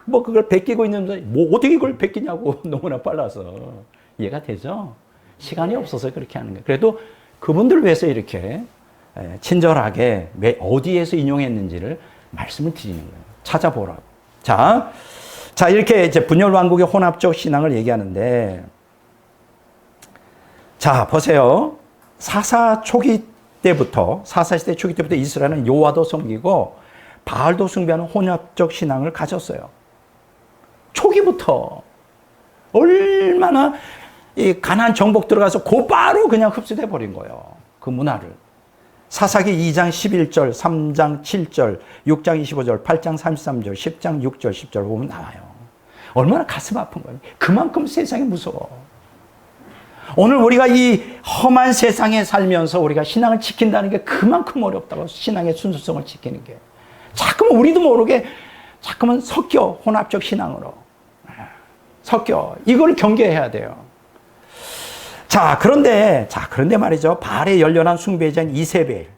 그걸 베끼고 있는데 어떻게 그걸 베끼냐고. 너무나 빨라서. 이해가 되죠? 시간이 없어서 그렇게 하는 거예요. 그래도 그분들을 위해서 이렇게 친절하게 어디에서 인용했는지를 말씀을 드리는 거예요. 찾아보라고. 자, 자, 이렇게 이제 분열왕국의 혼합적 신앙을 얘기하는데, 자, 보세요. 사사 초기 때부터, 사사시대 초기 때부터 이스라엘은 여호와도 섬기고 바알도 숭배하는 혼합적 신앙을 가졌어요. 초기부터. 얼마나 이 가나안 정복 들어가서 곧바로 그냥 흡수돼 버린 거예요. 그 문화를. 사사기 2장 11절, 3장 7절, 6장 25절, 8장 33절, 10장 6절, 10절 보면 나와요. 얼마나 가슴 아픈 거예요. 그만큼 세상이 무서워. 오늘 우리가 이 험한 세상에 살면서 우리가 신앙을 지킨다는 게 그만큼 어렵다고. 신앙의 순수성을 지키는 게. 자꾸만 우리도 모르게 자꾸만 섞여, 혼합적 신앙으로. 섞여. 이걸 경계해야 돼요. 그런데 말이죠. 바알의 열렬한 숭배자인 이세벨.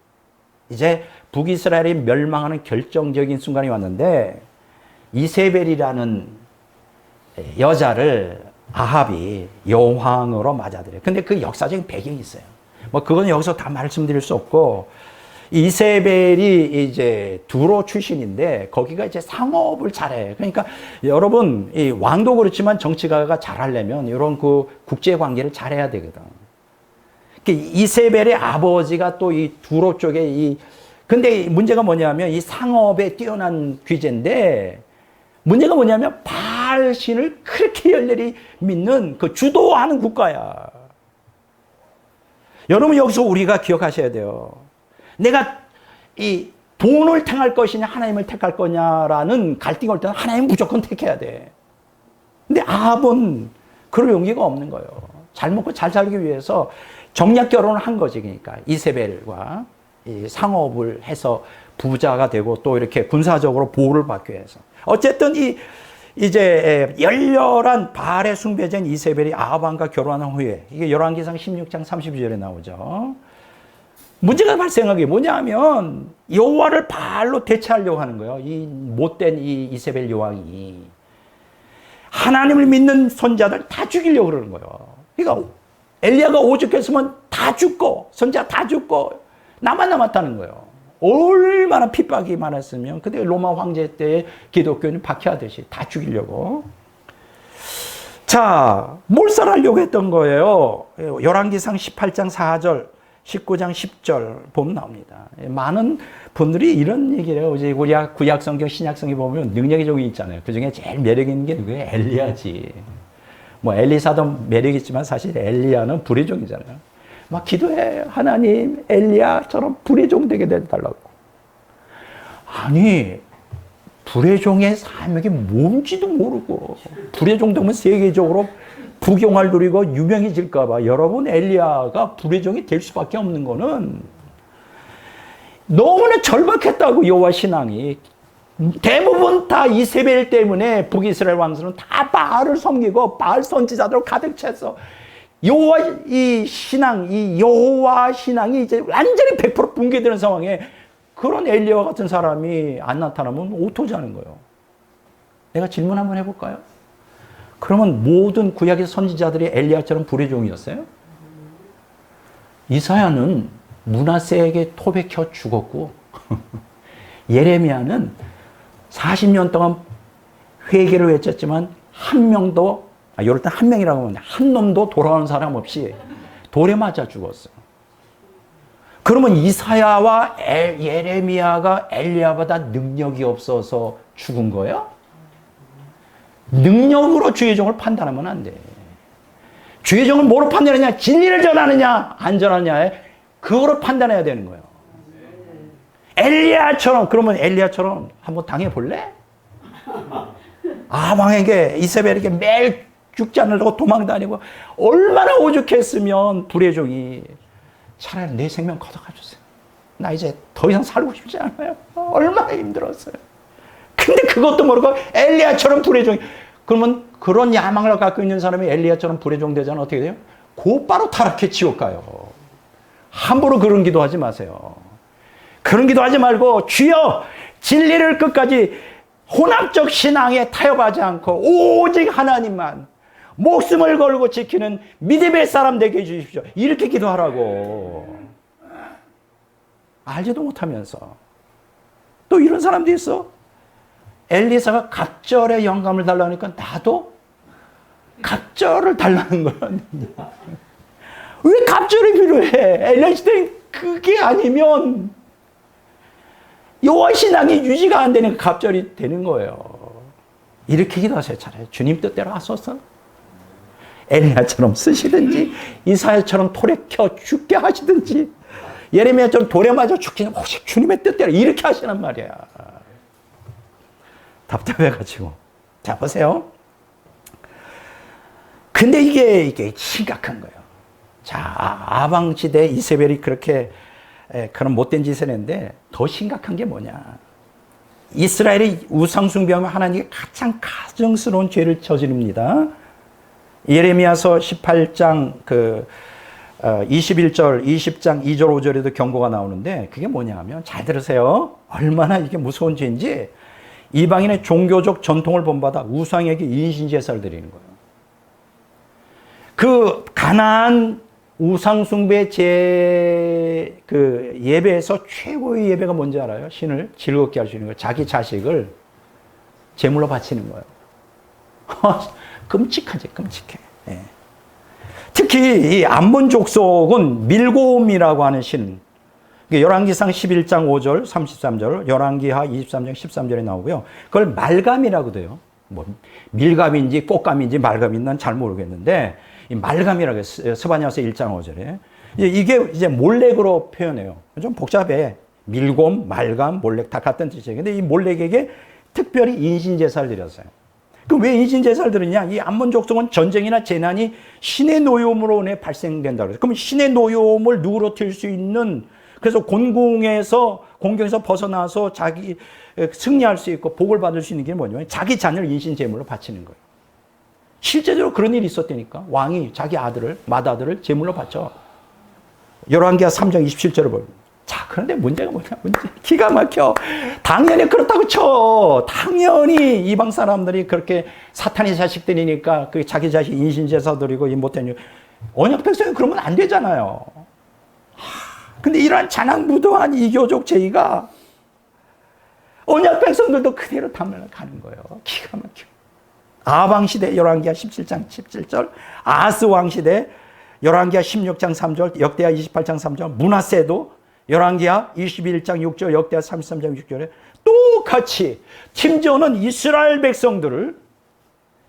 이제 북이스라엘이 멸망하는 결정적인 순간이 왔는데, 이세벨이라는 여자를 아합이 여왕으로 맞아들여요. 근데 그 역사적인 배경이 있어요. 뭐 그건 여기서 다 말씀드릴 수 없고, 이세벨이 이제 두로 출신인데 거기가 이제 상업을 잘해. 그러니까 여러분, 이 왕도 그렇지만 정치가가 잘하려면 이런 그 국제 관계를 잘해야 되거든. 이세벨의 아버지가 또 이 두로 쪽에 근데 문제가 뭐냐면 이 상업에 뛰어난 귀재인데, 문제가 뭐냐면 바알 신을 그렇게 열렬히 믿는 그 주도하는 국가야. 여러분, 여기서 우리가 기억하셔야 돼요. 내가 이 돈을 택할 것이냐 하나님을 택할 거냐라는 갈등이 올 때는 하나님 무조건 택해야 돼. 근데 아합은 그럴 용기가 없는 거예요. 잘 먹고 잘 살기 위해서 정략 결혼을 한 거지. 그러니까 이세벨과 이 상업을 해서 부자가 되고 또 이렇게 군사적으로 보호를 받기 위해서. 어쨌든 이제 열렬한 바알의 숭배자인 이세벨이 아합과 결혼한 후에, 이게 열왕기상 16장 32절에 나오죠. 문제가 발생한 게 뭐냐면 여호와를 바알로 대체하려고 하는 거예요. 이 못된 이 이세벨 여왕이 하나님을 믿는 선자들 다 죽이려고 그러는 거예요. 그러니까 엘리야가 오죽했으면 다 죽고 선자 다 죽고 나만 남았다는 거예요. 얼마나 핍박이 많았으면. 근데 로마 황제 때 기독교는 박해하듯이 다 죽이려고. 자, 몰살하려고 했던 거예요. 열왕기상 18장 4절, 19장 10절 보면 나옵니다. 많은 분들이 이런 얘기를 해요. 이제 우리 구약성경, 신약성경 보면 능력의 종이 있잖아요. 그 중에 제일 매력 있는 게 누구예요? 엘리야지. 뭐 엘리사도 매력 있지만 사실 엘리야는 불의 종이잖아요. 막 기도해. 하나님, 엘리야처럼 불의 종 되게 해달라고. 아니, 불의 종의 삶이 뭔지도 모르고, 불의 종 되면 세계적으로 부경을 누리고 유명해질까봐. 여러분, 엘리야가 불의 종이 될 수밖에 없는 거는 너무나 절박했다고. 여호와 신앙이 대부분 다 이세벨 때문에 북이스라엘 왕들은 다 바알을 섬기고 바알 선지자들로 가득 찼어. 여호와 이 신앙, 이 여호와 신앙이 이제 완전히 100% 붕괴되는 상황에 그런 엘리야와 같은 사람이 안 나타나면 어떡하지 하는 거예요. 내가 질문 한번 해볼까요? 그러면 모든 구약의 선지자들이 엘리야처럼 불의 종이었어요? 이사야는 므낫세에게 토백혀 죽었고 예레미야는 40년 동안 회개를 외쳤지만 한 명도, 이럴 때 한 명이라고 하면 한 놈도 돌아오는 사람 없이 돌에 맞아 죽었어. 그러면 이사야와 예레미야가 엘리야보다 능력이 없어서 죽은 거예요? 능력으로 주의 종을 판단하면 안 돼. 주의 종을 뭐로 판단하느냐? 진리를 전하느냐 안 전하느냐에 그거로 판단해야 되는 거예요. 엘리야처럼, 그러면 엘리야처럼 한번 당해볼래? 왕에게, 이세벨에게 매일 죽지 않으려고 도망다니고 얼마나 오죽했으면 불의 종이 차라리 내 생명 걷어가 주세요. 나 이제 더 이상 살고 싶지 않아요. 얼마나 힘들었어요. 근데 그것도 모르고 엘리야처럼 불의 종이. 그러면 그런 야망을 갖고 있는 사람이 엘리야처럼 불의 종 되잖아. 어떻게 돼요? 곧바로 타락해 지옥 가요. 함부로 그런 기도하지 마세요. 그런 기도하지 말고 주여 진리를 끝까지 혼합적 신앙에 타협하지 않고 오직 하나님만 목숨을 걸고 지키는 믿음의 사람 되게 해주십시오. 이렇게 기도하라고. 알지도 못하면서. 또 이런 사람도 있어. 엘리사가 갑절의 영감을 달라니까 나도 갑절을 달라는 거야. 왜 갑절이 필요해? 엘리야 시대는 그게 아니면 여호와 신앙이 유지가 안 되니까 갑절이 되는 거예요. 이렇게 기도하세요. 차라리 주님 뜻대로 하소서. 엘리야처럼 쓰시든지 이사야처럼 돌에 켜 죽게 하시든지 예레미야처럼 돌에 맞아 죽기는 혹시 주님의 뜻대로 이렇게 하시란 말이야. 답답해가지고. 자, 보세요. 근데 이게 심각한 거예요. 자, 아방시대 이세벨이 그렇게 그런 못된 짓을 했는데 더 심각한 게 뭐냐. 이스라엘이 우상숭배하면 하나님이 가장 가증스러운 죄를 저지릅니다. 예레미야서 18장 21절, 20장 2절, 5절에도 경고가 나오는데 그게 뭐냐 하면 잘 들으세요. 얼마나 이게 무서운 죄인지 이방인의 종교적 전통을 본받아 우상에게 인신제사를 드리는 거예요. 그 가나안 우상숭배 예배에서 최고의 예배가 뭔지 알아요? 신을 즐겁게 할 수 있는 거예요. 자기 자식을 제물로 바치는 거예요. 끔찍하지, 끔찍해. 예. 특히 이 암몬 족속은 밀곰이라고 하는 신, 열왕기상 11장 5절, 33절, 열왕기하 23장 13절에 나오고요. 그걸 말감이라고 돼요. 뭐 밀감인지 꽃감인지 말감인지 난 잘 모르겠는데 이 말감이라고 해요. 스바냐서 1장 5절에. 이게 이제 몰렉으로 표현해요. 좀 복잡해. 밀곰, 말감, 몰렉 다 같은 뜻이에요. 근데 이 몰렉에게 특별히 인신제사를 드렸어요. 그럼 왜 인신제사를 드리냐? 이 암몬 족속은 전쟁이나 재난이 신의 노여움으로 인해 발생된다 그래요. 그럼 신의 노여움을 누그러뜨릴 수 있는, 그래서 공경에서 벗어나서 자기 승리할 수 있고 복을 받을 수 있는 게 뭐냐면 자기 자녀를 인신제물로 바치는 거예요. 실제적으로 그런 일이 있었다니까. 왕이 자기 맏아들을 제물로 바쳐. 열왕기하 3장 27절을 보면. 자, 그런데 문제가 뭐냐? 기가 막혀. 당연히 그렇다고 쳐. 당연히 이방 사람들이 그렇게 사탄의 자식들이니까 그 자기 자식 인신제사 드리고 이 못된 일. 언약 백성이 그러면 안 되잖아요. 근데 이러한 잔악무도한 이교적 제의가 언약 백성들도 그대로 담아가는 거예요. 기가 막혀. 아방시대 열왕기하 17장 17절, 아하스 왕시대 열왕기하 16장 3절, 역대하 28장 3절, 므낫세도 열왕기하 21장 6절, 역대하 33장 6절에 똑같이 심지어는 이스라엘 백성들을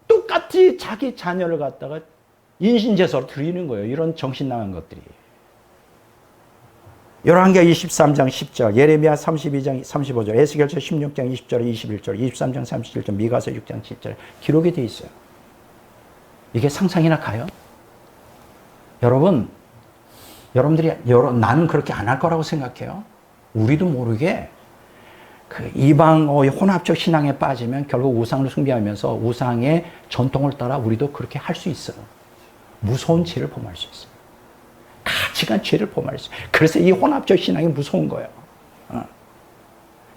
똑같이 자기 자녀를 갖다가 인신제사로 드리는 거예요. 이런 정신 나간 것들이. 열왕기하 23장 10절, 예레미야 32장 35절, 에스겔서 16장 20절에 21절, 23장 37절, 미가서 6장 7절에 기록이 되어 있어요. 이게 상상이나 가요? 여러분들이 나는 그렇게 안 할 거라고 생각해요. 우리도 모르게 그 이방 혼합적 신앙에 빠지면 결국 우상을 숭배하면서 우상의 전통을 따라 우리도 그렇게 할 수 있어요. 무서운 죄를 범할 수 있어요. 가치관 죄를 범할 수 있어요. 그래서 이 혼합적 신앙이 무서운 거예요.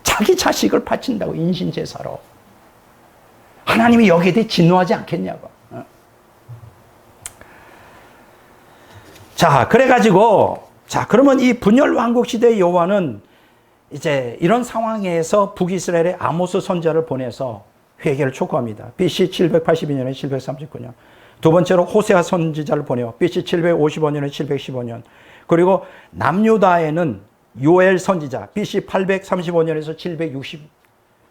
자기 자식을 바친다고 인신제사로. 하나님이 여기에 대해 진노하지 않겠냐고. 자, 그래가지고, 자, 그러면 이 분열 왕국 시대의 여호와는 이제 이런 상황에서 북이스라엘의 아모스 선지자를 보내서 회개를 촉구합니다. BC 782년에 739년. 두 번째로 호세아 선지자를 보내요. BC 755년에 715년. 그리고 남유다에는 요엘 선지자, BC 835년에서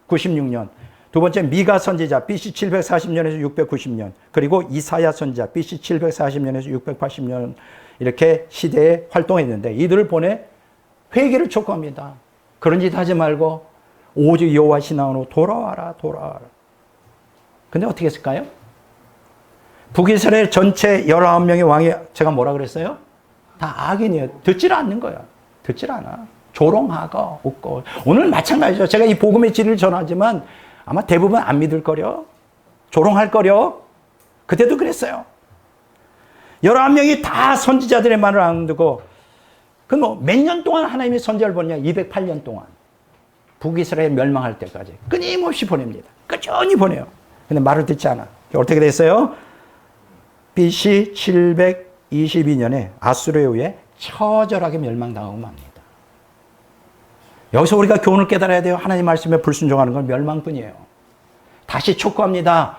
796년. 두 번째 미가 선지자, BC 740년에서 690년. 그리고 이사야 선지자, BC 740년에서 680년. 이렇게 시대에 활동했는데 이들을 보내 회개를 촉구합니다. 그런 짓 하지 말고 오직 여호와 신앙으로 돌아와라. 근데 어떻게 했을까요? 북이스라엘 전체 19명의 왕이 제가 뭐라 그랬어요? 다 악인이에요. 듣질 않는 거야. 듣질 않아. 조롱하고 웃고. 오늘 마찬가지죠. 제가 이 복음의 진리를 전하지만 아마 대부분 안 믿을 거려. 조롱할 거려. 그때도 그랬어요. 19명이 다 선지자들의 말을 안 듣고, 그럼 몇 년 동안 하나님이 선지자를 보내냐? 208년 동안. 북이스라엘 멸망할 때까지. 끊임없이 보냅니다. 꾸준히 보내요. 근데 말을 듣지 않아. 어떻게 됐어요? BC 722년에 아수르에 의해 처절하게 멸망당하고 맙니다. 여기서 우리가 교훈을 깨달아야 돼요. 하나님 말씀에 불순종하는 건 멸망뿐이에요. 다시 촉구합니다.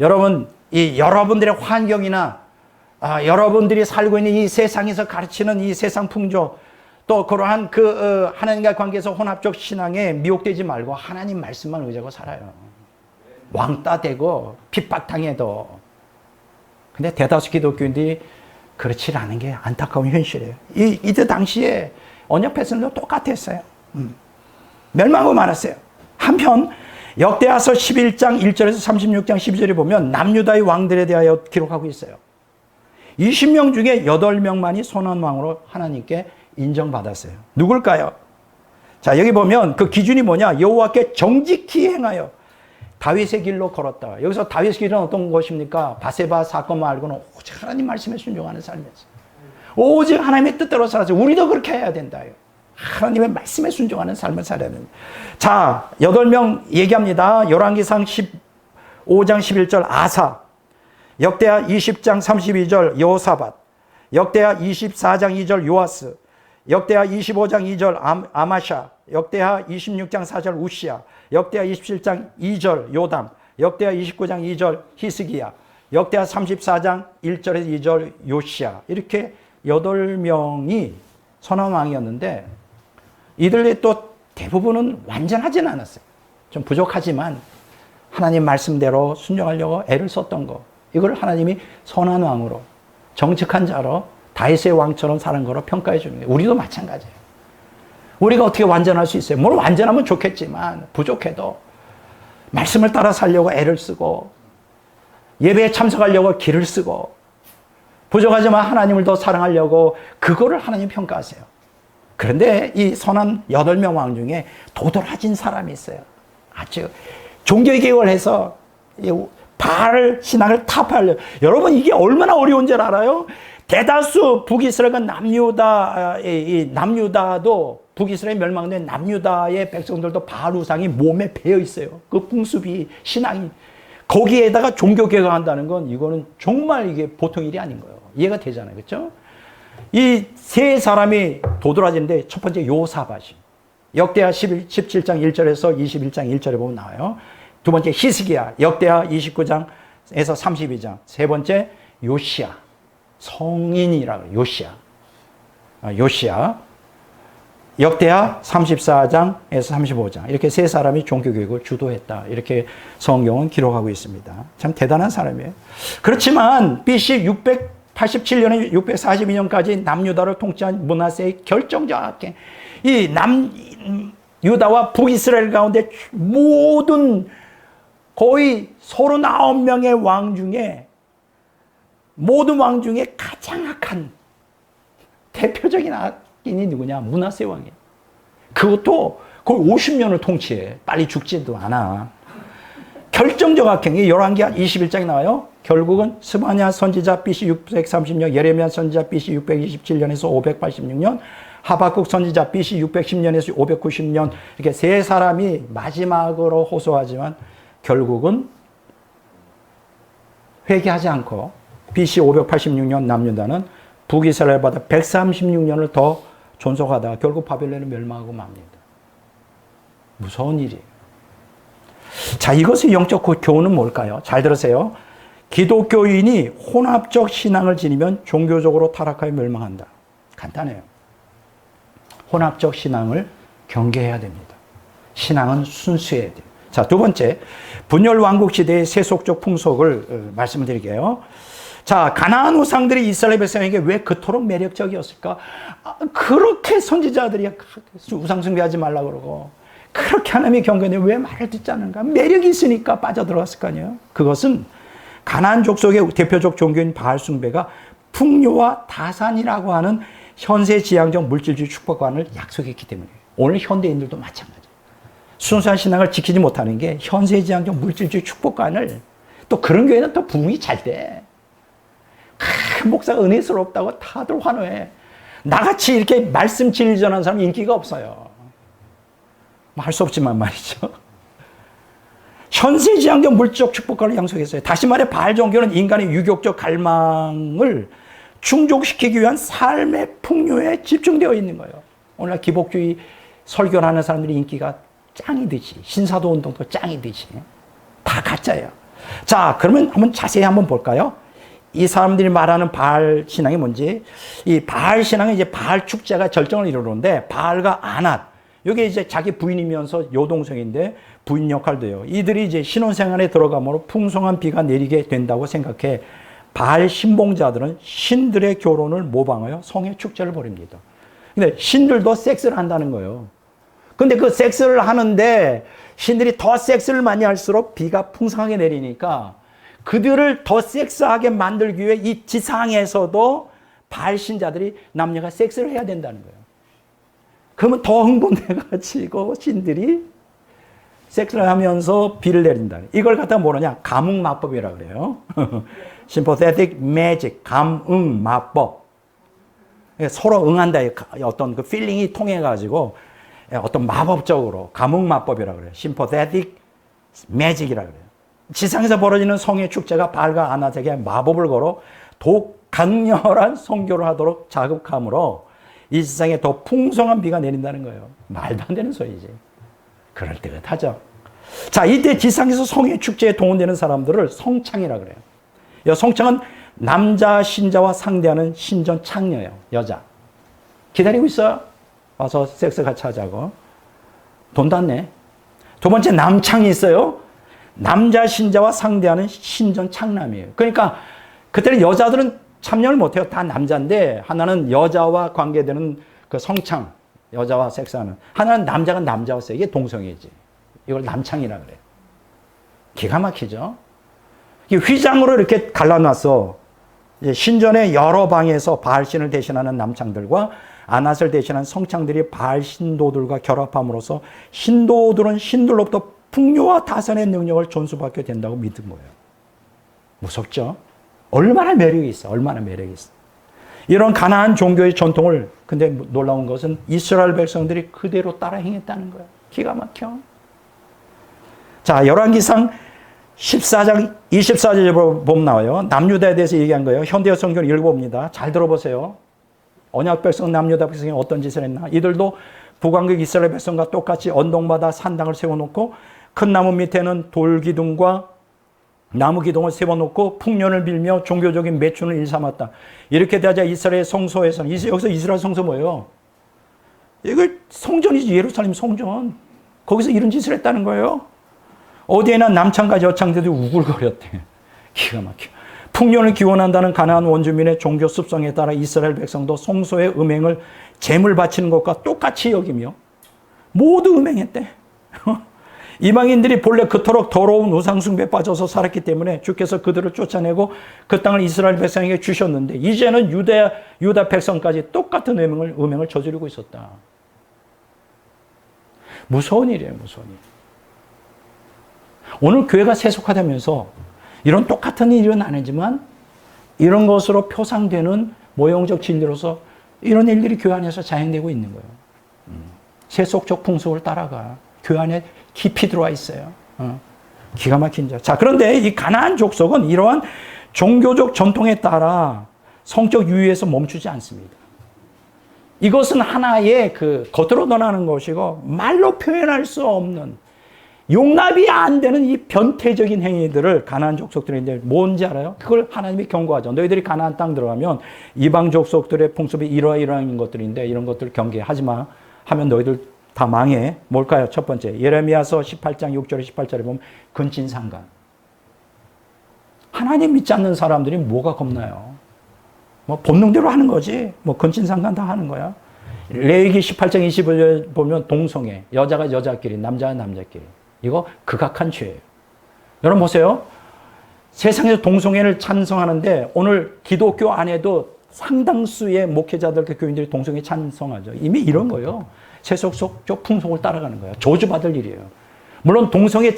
여러분, 이 여러분들의 환경이나 여러분들이 살고 있는 이 세상에서 가르치는 이 세상 풍조, 또 그러한 하나님과의 관계에서 혼합적 신앙에 미혹되지 말고 하나님 말씀만 의지하고 살아요. 왕따 되고 핍박당해도. 근데 대다수 기독교인들이 그렇지 않은 게 안타까운 현실이에요. 이때 당시에 언약 백성들도 똑같았어요. 멸망하고 말았어요. 한편 역대하서 11장 1절에서 36장 12절에 보면 남유다의 왕들에 대하여 기록하고 있어요. 20명 중에 8명만이 선언왕으로 하나님께 인정받았어요. 누굴까요? 자, 여기 보면 그 기준이 뭐냐? 여호와께 정직히 행하여 다윗의 길로 걸었다. 여기서 다윗의 길은 어떤 것입니까? 바세바 사건 말고는 오직 하나님 말씀에 순종하는 삶이었어요. 오직 하나님의 뜻대로 살았어요. 우리도 그렇게 해야 된다. 하나님의 말씀에 순종하는 삶을 살아야 됩니다. 자, 8명 얘기합니다. 열왕기상 15장 11절 아사, 역대하 20장 32절 여호사밧, 역대하 24장 2절 요아스, 역대하 25장 2절 아마샤, 역대하 26장 4절 우시야, 역대하 27장 2절 요담, 역대하 29장 2절 히스기야, 역대하 34장 1절에서 2절 요시야. 이렇게 8명이 선언왕이었는데 이들의 또 대부분은 완전하진 않았어요. 좀 부족하지만 하나님 말씀대로 순종하려고 애를 썼던 거. 이걸 하나님이 선한 왕으로, 정직한 자로, 다윗의 왕처럼 사는 거로 평가해 주는 거예요. 우리도 마찬가지예요. 우리가 어떻게 완전할 수 있어요? 물론 완전하면 좋겠지만 부족해도 말씀을 따라 살려고 애를 쓰고 예배에 참석하려고 기를 쓰고 부족하지만 하나님을 더 사랑하려고 그거를 하나님 평가하세요. 그런데 이 선한 8명 왕 중에 도드라진 사람이 있어요. 아주 종교개혁을 해서 바알 신앙을 타파하려고. 여러분 이게 얼마나 어려운 줄 알아요? 대다수 북이스라엘과 남유다도 북이스라엘 멸망된 남유다의 백성들도 바알 우상이 몸에 배어 있어요. 그 풍습이 신앙이 거기에다가 종교 개혁한다는 건 이거는 정말 이게 보통 일이 아닌 거예요. 이해가 되잖아요. 그렇죠? 이 세 사람이 도드라지는데 첫 번째 요사밧이 역대하 17장 1절에서 21장 1절에 보면 나와요. 두 번째 히스기야 역대하 29장에서 32장. 세 번째 요시야 성인이라고 요시야 역대하 34장에서 35장. 이렇게 세 사람이 종교교육을 주도했다. 이렇게 성경은 기록하고 있습니다. 참 대단한 사람이에요. 그렇지만 BC 687년에 642년까지 남유다를 통치한 므낫세의 결정적 악행. 이 남유다와 북이스라엘 가운데 모든 거의 39명의 왕 중에 모든 왕 중에 가장 악한 대표적인 악인이 누구냐? 므낫세 왕이에요. 그것도 거의 50년을 통치해. 빨리 죽지도 않아. 결정적 악행이 열왕기 21장에 나와요. 결국은 스바냐 선지자 BC 630년, 예레미야 선지자 BC 627년에서 586년, 하박국 선지자 BC 610년에서 590년 이렇게 세 사람이 마지막으로 호소하지만 결국은 회개하지 않고 BC 586년 남유다는 북이스라엘보다 136년을 더 존속하다가 결국 바벨론에 멸망하고 맙니다. 무서운 일이에요. 자, 이것의 영적 교훈은 뭘까요? 잘 들으세요. 기독교인이 혼합적 신앙을 지니면 종교적으로 타락하여 멸망한다. 간단해요. 혼합적 신앙을 경계해야 됩니다. 신앙은 순수해야 돼요. 자, 두 번째, 분열 왕국 시대의 세속적 풍속을 말씀을 드릴게요. 자, 가나안 우상들이 이스라엘 백성에게 왜 그토록 매력적이었을까? 그렇게 선지자들이 우상 숭배하지 말라고 그러고 그렇게 하나님의 경건에 왜 말을 듣지 않는가? 매력이 있으니까 빠져들어갔을 거 아니에요? 그것은 가나안 족속의 대표적 종교인 바알 숭배가 풍요와 다산이라고 하는 현세지향적 물질주의 축복관을 약속했기 때문이에요. 오늘 현대인들도 마찬가지예요. 순수한 신앙을 지키지 못하는 게 현세지향적 물질주의 축복관을 또 그런 교회는 또 부흥이 잘 돼. 목사가 은혜스럽다고 다들 환호해. 나같이 이렇게 말씀 진리 전하는 사람은 인기가 없어요. 할 수 없지만 말이죠. 현세지향적 물질적 축복관을 양속했어요. 다시 말해 바알 종교는 인간의 유격적 갈망을 충족시키기 위한 삶의 풍요에 집중되어 있는 거예요. 오늘 기복주의 설교를 하는 사람들이 인기가 짱이듯이 신사도 운동도 짱이듯이 다 가짜예요. 자, 그러면 한번 자세히 한번 볼까요? 이 사람들이 말하는 바알 신앙이 뭔지. 이 바알 신앙은 이제 바알 축제가 절정을 이루는데, 바알과 아낫, 이게 이제 자기 부인이면서 여동생인데 부인 역할도 해요. 이들이 이제 신혼생활에 들어감으로 풍성한 비가 내리게 된다고 생각해 바알 신봉자들은 신들의 결혼을 모방하여 성의 축제를 벌입니다. 근데 신들도 섹스를 한다는 거예요. 근데 그 섹스를 하는데 신들이 더 섹스를 많이 할수록 비가 풍성하게 내리니까 그들을 더 섹스하게 만들기 위해 이 지상에서도 바알 신자들이 남녀가 섹스를 해야 된다는 거예요. 그러면 더 흥분해가지고 신들이 섹스를 하면서 비를 내린다. 이걸 갖다 뭐냐? 감응마법이라고 그래요. sympathetic magic, 감응마법. 서로 응한다. 어떤 그 필링이 통해가지고 어떤 마법적으로 감응마법이라고 그래요. sympathetic magic이라고 그래요. 지상에서 벌어지는 성의 축제가 바알과 아낫에게 마법을 걸어 더욱 강렬한 선교를 하도록 자극함으로 이 세상에 더 풍성한 비가 내린다는 거예요. 말도 안 되는 소리지. 그럴듯하죠. 자, 이때 지상에서 성의 축제에 동원되는 사람들을 성창이라고 그래요. 이 성창은 남자 신자와 상대하는 신전 창녀예요. 여자. 기다리고 있어요. 와서 섹스 같이 하자고. 돈도 안 내. 두 번째 남창이 있어요. 남자 신자와 상대하는 신전 창남이에요. 그러니까 그때는 여자들은 참여를 못해요. 다 남자인데 하나는 여자와 관계되는 그 성창, 여자와 섹스하는, 하나는 남자가 남자와 섹스, 이게 동성애지. 이걸 남창이라 그래요. 기가 막히죠. 휘장으로 이렇게 갈라놨어. 신전의 여러 방에서 바알신을 대신하는 남창들과 아낫을 대신하는 성창들이 바알 신도들과 결합함으로써 신도들은 신들로부터 풍요와 다산의 능력을 전수받게 된다고 믿은 거예요. 무섭죠? 얼마나 매력이 있어. 얼마나 매력이 있어. 이런 가나안 종교의 전통을, 근데 놀라운 것은 이스라엘 백성들이 그대로 따라 행했다는 거예요. 기가 막혀. 자, 열왕기상 14장 24절에 보면 나와요. 남유다에 대해서 얘기한 거예요. 현대어 성경을 읽어봅니다. 잘 들어보세요. 언약 백성 남유다 백성이 어떤 짓을 했나. 이들도 북왕국 이스라엘 백성과 똑같이 언덕마다 산당을 세워놓고 큰 나무 밑에는 돌기둥과 나무 기둥을 세워놓고 풍년을 빌며 종교적인 매춘을 일삼았다. 이렇게 되자 이스라엘 성소에서는, 여기서 이스라엘 성소 뭐예요? 이걸 성전이지. 예루살렘 성전. 거기서 이런 짓을 했다는 거예요. 어디에나 남창과 여창들이 우글거렸대. 기가 막혀. 풍년을 기원한다는 가나안 원주민의 종교 습성에 따라 이스라엘 백성도 성소의 음행을 제물 바치는 것과 똑같이 여기며 모두 음행했대. 이방인들이 본래 그토록 더러운 우상숭배에 빠져서 살았기 때문에 주께서 그들을 쫓아내고 그 땅을 이스라엘 백성에게 주셨는데 이제는 유다 백성까지 똑같은 음행을 저지르고 있었다. 무서운 일이에요. 무서운 일. 오늘 교회가 세속화되면서 이런 똑같은 일은 아니지만 이런 것으로 표상되는 모형적 진리로서 이런 일들이 교회 안에서 자행되고 있는 거예요. 세속적 풍속을 따라가 교회 안에 깊이 들어와 있어요. 기가 막힌 자. 자, 그런데 이 가나안 족속은 이러한 종교적 전통에 따라 성적 유희에서 멈추지 않습니다. 이것은 하나의 그 겉으로 드러나는 것이고 말로 표현할 수 없는 용납이 안 되는 이 변태적인 행위들을 가나안 족속들인데 뭔지 알아요? 그걸 하나님이 경고하죠. 너희들이 가나안 땅 들어가면 이방 족속들의 풍습이 이러이러한 것들인데 이런 것들을 경계하지 마 하면 너희들 다 망해. 뭘까요? 첫 번째, 예레미야서 18장 6절에 18절에 보면 근친상간. 하나님 믿지 않는 사람들이 뭐가 겁나요? 뭐 본능대로 하는 거지. 뭐 근친상간 다 하는 거야. 레위기 18장 25절에 보면 동성애. 여자가 여자끼리, 남자가 남자끼리. 이거 극악한 죄예요. 여러분 보세요. 세상에서 동성애를 찬성하는데 오늘 기독교 안에도 상당수의 목회자들, 교인들이 동성애 찬성하죠. 이미 이런 거예요. 세속적 풍속을 따라가는 거예요. 저주받을 일이에요. 물론 동성애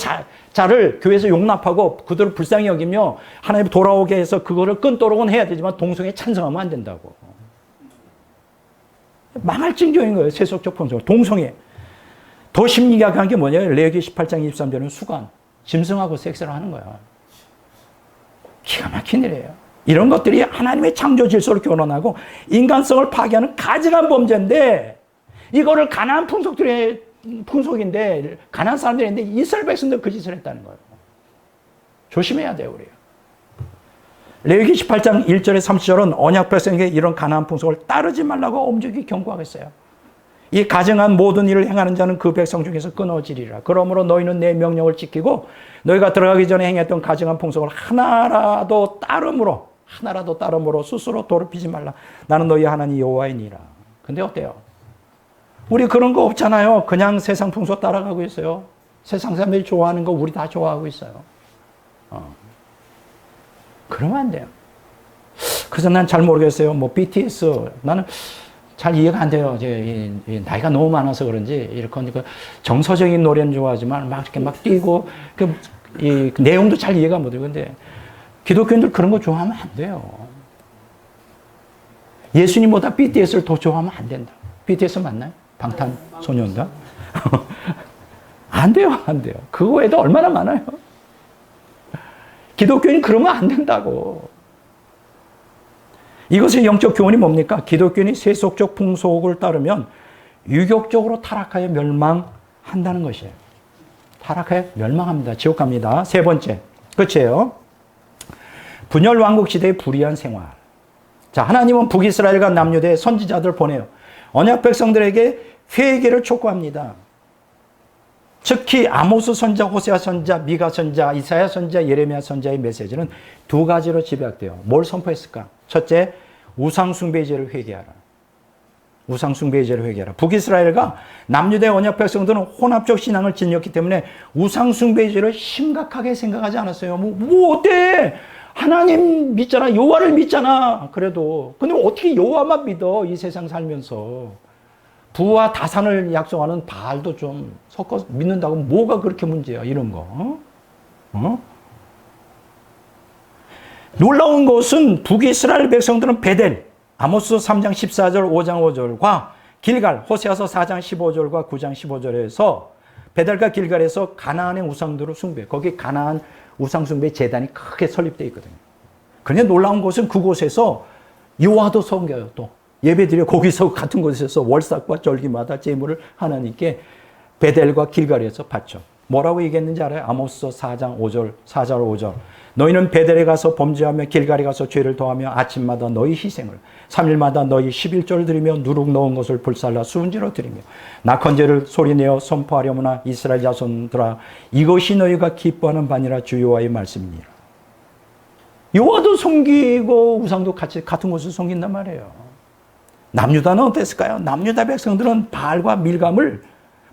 자를 교회에서 용납하고 그들을 불쌍히 여기며 하나님 돌아오게 해서 그거를 끊도록은 해야 되지만 동성애 찬성하면 안 된다고. 망할 징조인 거예요. 세속적 풍속. 동성애. 더 심리학한 게 뭐냐면 레위기 18장 23절은 수관. 짐승하고 섹스를 하는 거야. 기가 막힌 일이에요. 이런 것들이 하나님의 창조 질서를 교란하고 인간성을 파괴하는 가증한 범죄인데 이거를 가나안 풍속인데 가나안 사람들인데 이스라엘 백성들 그 짓을 했다는 거예요. 조심해야 돼요, 우리가. 레위기 18장 1절에 30절은 언약 백성에게 이런 가나안 풍속을 따르지 말라고 엄중히 경고하고 있어요. 이 가증한 모든 일을 행하는 자는 그 백성 중에서 끊어지리라. 그러므로 너희는 내 명령을 지키고 너희가 들어가기 전에 행했던 가증한 풍속을 하나라도 따름으로 스스로 더럽히지 말라. 나는 너희 하나님 여호와이니라. 근데 어때요? 우리 그런 거 없잖아요. 그냥 세상 풍속 따라가고 있어요. 세상 사람들이 좋아하는 거 우리 다 좋아하고 있어요. 그러면 안 돼요. 그래서 난 잘 모르겠어요. 뭐 BTS 나는 잘 이해가 안 돼요. 이제 나이가 너무 많아서 그런지 이렇게 정서적인 노래는 좋아하지만 막 이렇게 막 뛰고 이 내용도 잘 이해가 못 해요. 근데 기독교인들 그런 거 좋아하면 안 돼요. 예수님보다 BTS를 더 좋아하면 안 된다. BTS 맞나요? 방탄소년단? 안 돼요, 안 돼요. 그 외에도 얼마나 많아요. 기독교인 그러면 안 된다고. 이것의 영적 교훈이 뭡니까? 기독교인이 세속적 풍속을 따르면 유격적으로 타락하여 멸망한다는 것이에요. 타락하여 멸망합니다. 지옥 갑니다. 세 번째, 끝이에요. 분열 왕국 시대의 불의한 생활. 자, 하나님은 북이스라엘과 남유다의 선지자들을 보내요. 언약 백성들에게 회개를 촉구합니다. 특히 아모스 선자, 호세아 선자, 미가 선자, 이사야 선자, 예레미야 선자의 메시지는 두 가지로 집약돼요. 뭘 선포했을까? 첫째, 우상숭배제를 회개하라. 우상숭배제를 회개하라. 북이스라엘과 남유다의 언약 백성들은 혼합적 신앙을 지녔기 때문에 우상숭배제를 심각하게 생각하지 않았어요. 뭐 어때? 하나님 믿잖아. 여호와를 믿잖아. 그래도. 근데 어떻게 여호와만 믿어? 이 세상 살면서. 부와 다산을 약속하는 바알도 좀 섞어서 믿는다고 뭐가 그렇게 문제야, 이런 거. 놀라운 것은 북이스라엘 백성들은 베델, 아모스 3장 14절, 5장 5절과 길갈, 호세아서 4장 15절과 9장 15절에서 베델과 길갈에서 가나안의 우상들을 숭배, 거기 가나안 우상 숭배 재단이 크게 설립되어 있거든요. 그런데 놀라운 것은 그곳에서 여호와도 섬겨요, 또. 예배드려 거기서 같은 곳에서 월삭과 절기마다 제물을 하나님께 베델과 길갈에서 바쳐. 뭐라고 얘기했는지 알아요? 아모스 4장 5절, 4절 5절. 너희는 베델에 가서 범죄하며 길갈에 가서 죄를 더하며 아침마다 너희 희생을 3일마다 너희 11조를 드리며 누룩 넣은 것을 불살라 수은지로 드리며 낙헌제를 소리내어 선포하려무나 이스라엘 자손들아 이것이 너희가 기뻐하는 바니라 주 여호와의 말씀이니라. 여호와도 섬기고 우상도 같은 곳을 섬긴단 말이에요. 남유다는 어땠을까요? 남유다 백성들은 바알과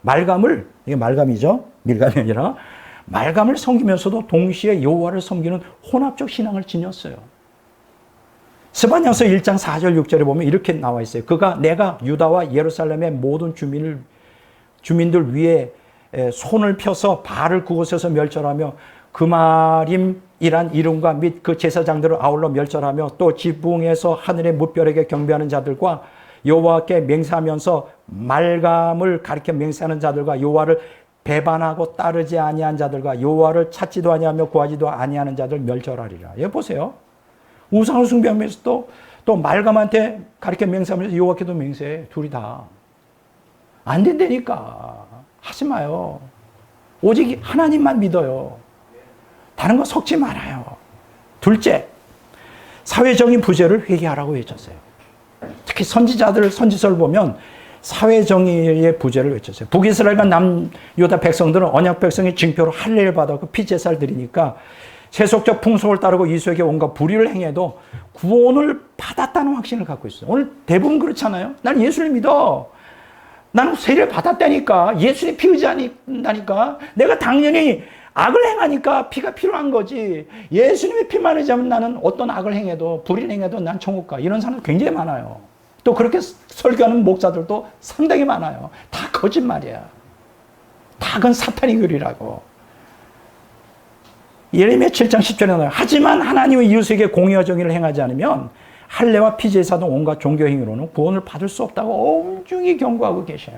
말감을, 이게 말감이죠? 밀감이 아니라, 말감을 섬기면서도 동시에 여호와를 섬기는 혼합적 신앙을 지녔어요. 스바냐서 1장 4절 6절에 보면 이렇게 나와 있어요. 내가 유다와 예루살렘의 모든 주민들 위에 손을 펴서 바알을 그곳에서 멸절하며 그마림이란 이름과 및 그 제사장들을 아울러 멸절하며 또 지붕에서 하늘의 무별에게 경배하는 자들과 여호와께 맹세하면서 말감을 가리켜 맹세하는 자들과 여호와를 배반하고 따르지 아니한 자들과 여호와를 찾지도 아니하며 구하지도 아니하는 자들 멸절하리라. 여기 보세요. 우상을 숭배하면서 또 말감한테 가리켜 맹세하면서 여호와께도 맹세해. 둘이 다. 안 된다니까. 하지 마요. 오직 하나님만 믿어요. 다른 거 섞지 말아요. 둘째, 사회적인 부재를 회개하라고 외쳤어요. 특히 선지서를 보면 사회정의의 부재를 외쳤어요. 북이스라엘과 남유다 백성들은 언약 백성의 징표로 할례를 받았고 피제사를 드리니까 세속적 풍속을 따르고 이수에게 온갖 불의를 행해도 구원을 받았다는 확신을 갖고 있어요. 오늘 대부분 그렇잖아요. 난 예수를 믿어. 나는 세례를 받았다니까. 예수님 피 의지한다니까. 내가 당연히 악을 행하니까 피가 필요한 거지. 예수님의 피만 의지하면 나는 어떤 악을 행해도 불의를 행해도 난 천국 가. 이런 사람 굉장히 많아요. 또 그렇게 설교하는 목사들도 상당히 많아요. 다 거짓말이야. 다 그건 사탄의 교리라고. 예레미야 7장 10절에 나와요. 하지만 하나님의 이웃에게 공의와 정의를 행하지 않으면 할례와 피제사 등 온갖 종교 행위로는 구원을 받을 수 없다고 엄중히 경고하고 계셔요.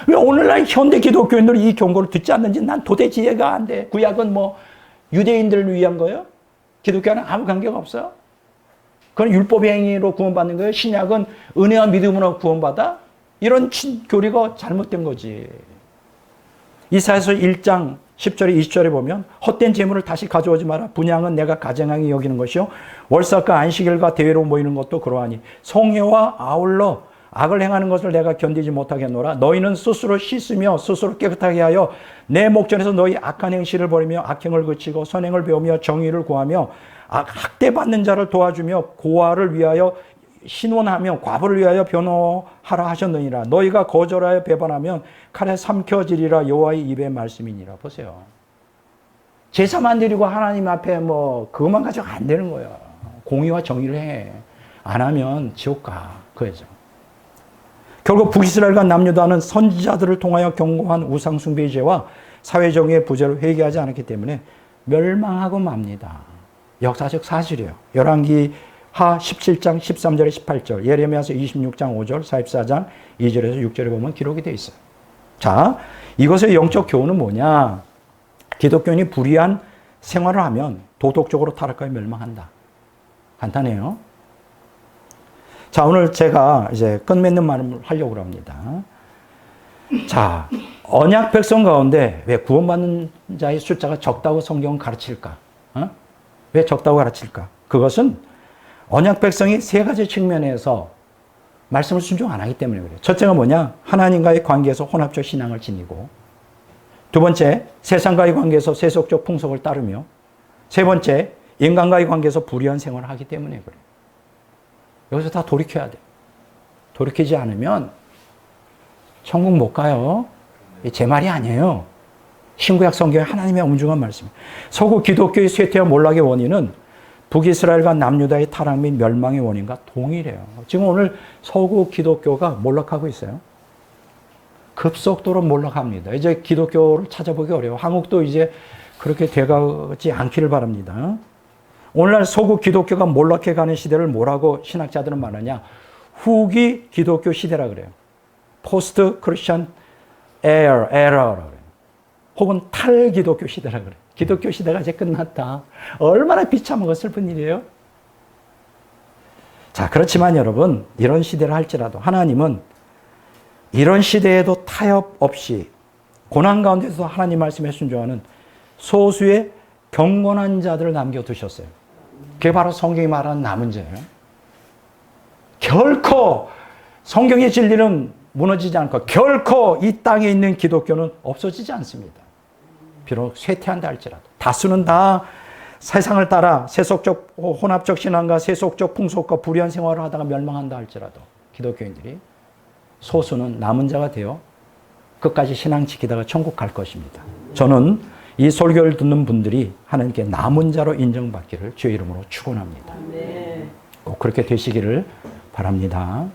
왜 오늘날 현대 기독교인들이 이 경고를 듣지 않는지 난 도대체 이해가 안 돼. 구약은 뭐 유대인들을 위한 거예요? 기독교와는 아무 관계가 없어요? 그건 율법의 행위로 구원받는 거예요? 신약은 은혜와 믿음으로 구원받아? 이런 교리가 잘못된 거지. 이사야서 1장 10절에 20절에 보면 헛된 재물을 다시 가져오지 마라. 분향은 내가 가증하게 여기는 것이요 월삭과 안식일과 대회로 모이는 것도 그러하니 성회와 아울러 악을 행하는 것을 내가 견디지 못하겠노라. 너희는 스스로 씻으며 스스로 깨끗하게 하여 내 목전에서 너희 악한 행실을 버리며 악행을 그치고 선행을 배우며 정의를 구하며 학대받는 자를 도와주며 고아를 위하여 신원하며 과부를 위하여 변호하라 하셨느니라. 너희가 거절하여 배반하면 칼에 삼켜지리라. 여호와의 입의 말씀이니라. 보세요. 제사만 드리고 하나님 앞에 그것만 가지고 안 되는 거야. 공의와 정의를 해. 안 하면 지옥 가. 그거죠. 결국 북이스라엘과 남유다는 선지자들을 통하여 경고한 우상숭배의 죄와 사회정의의 부재를 회개하지 않았기 때문에 멸망하고 맙니다. 역사적 사실이에요. 열왕기 하 17장 13절에 18절, 예레미야서 26장 5절, 44장 2절에서 6절에 보면 기록이 되어 있어요. 자, 이것의 영적 교훈은 뭐냐? 기독교인이 불의한 생활을 하면 도덕적으로 타락하여 멸망한다. 간단해요. 자, 오늘 제가 이제 끝맺는 말을 하려고 합니다. 자, 언약 백성 가운데 왜 구원받는 자의 숫자가 적다고 성경은 가르칠까? 왜 적다고 가르칠까? 그것은 언약 백성이 세 가지 측면에서 말씀을 순종 안 하기 때문에 그래요. 첫째가 뭐냐? 하나님과의 관계에서 혼합적 신앙을 지니고, 두 번째, 세상과의 관계에서 세속적 풍속을 따르며, 세 번째, 인간과의 관계에서 불의한 생활을 하기 때문에 그래요. 여기서 다 돌이켜야 돼요. 돌이키지 않으면 천국 못 가요. 제 말이 아니에요. 신구약 성경의 하나님의 엄중한 말씀이에요. 서구 기독교의 쇠퇴와 몰락의 원인은 북이스라엘과 남유다의 타락 및 멸망의 원인과 동일해요. 지금 오늘 서구 기독교가 몰락하고 있어요. 급속도로 몰락합니다. 이제 기독교를 찾아보기 어려워. 한국도 이제 그렇게 돼가지 않기를 바랍니다. 오늘날 서구 기독교가 몰락해가는 시대를 뭐라고 신학자들은 말하냐? 후기 기독교 시대라 그래요. 포스트 크리스천 에러라 그래요. 혹은 탈기독교 시대라 그래요. 기독교 시대가 이제 끝났다. 얼마나 비참하고 슬픈 일이에요. 자, 그렇지만 여러분, 이런 시대를 할지라도 하나님은 이런 시대에도 타협 없이 고난 가운데서 하나님 말씀에 순종하는 소수의 경건한 자들을 남겨두셨어요. 그게 바로 성경이 말하는 남은 자예요. 결코 성경의 진리는 무너지지 않고 결코 이 땅에 있는 기독교는 없어지지 않습니다. 비록 쇠퇴한다 할지라도. 다수는 다 세상을 따라 세속적 혼합적 신앙과 세속적 풍속과 불의한 생활을 하다가 멸망한다 할지라도 기독교인들이, 소수는 남은 자가 되어 끝까지 신앙 지키다가 천국 갈 것입니다. 저는 이 설교를 듣는 분들이 하나님께 남은 자로 인정받기를 주의 이름으로 축원합니다. 꼭 그렇게 되시기를 바랍니다.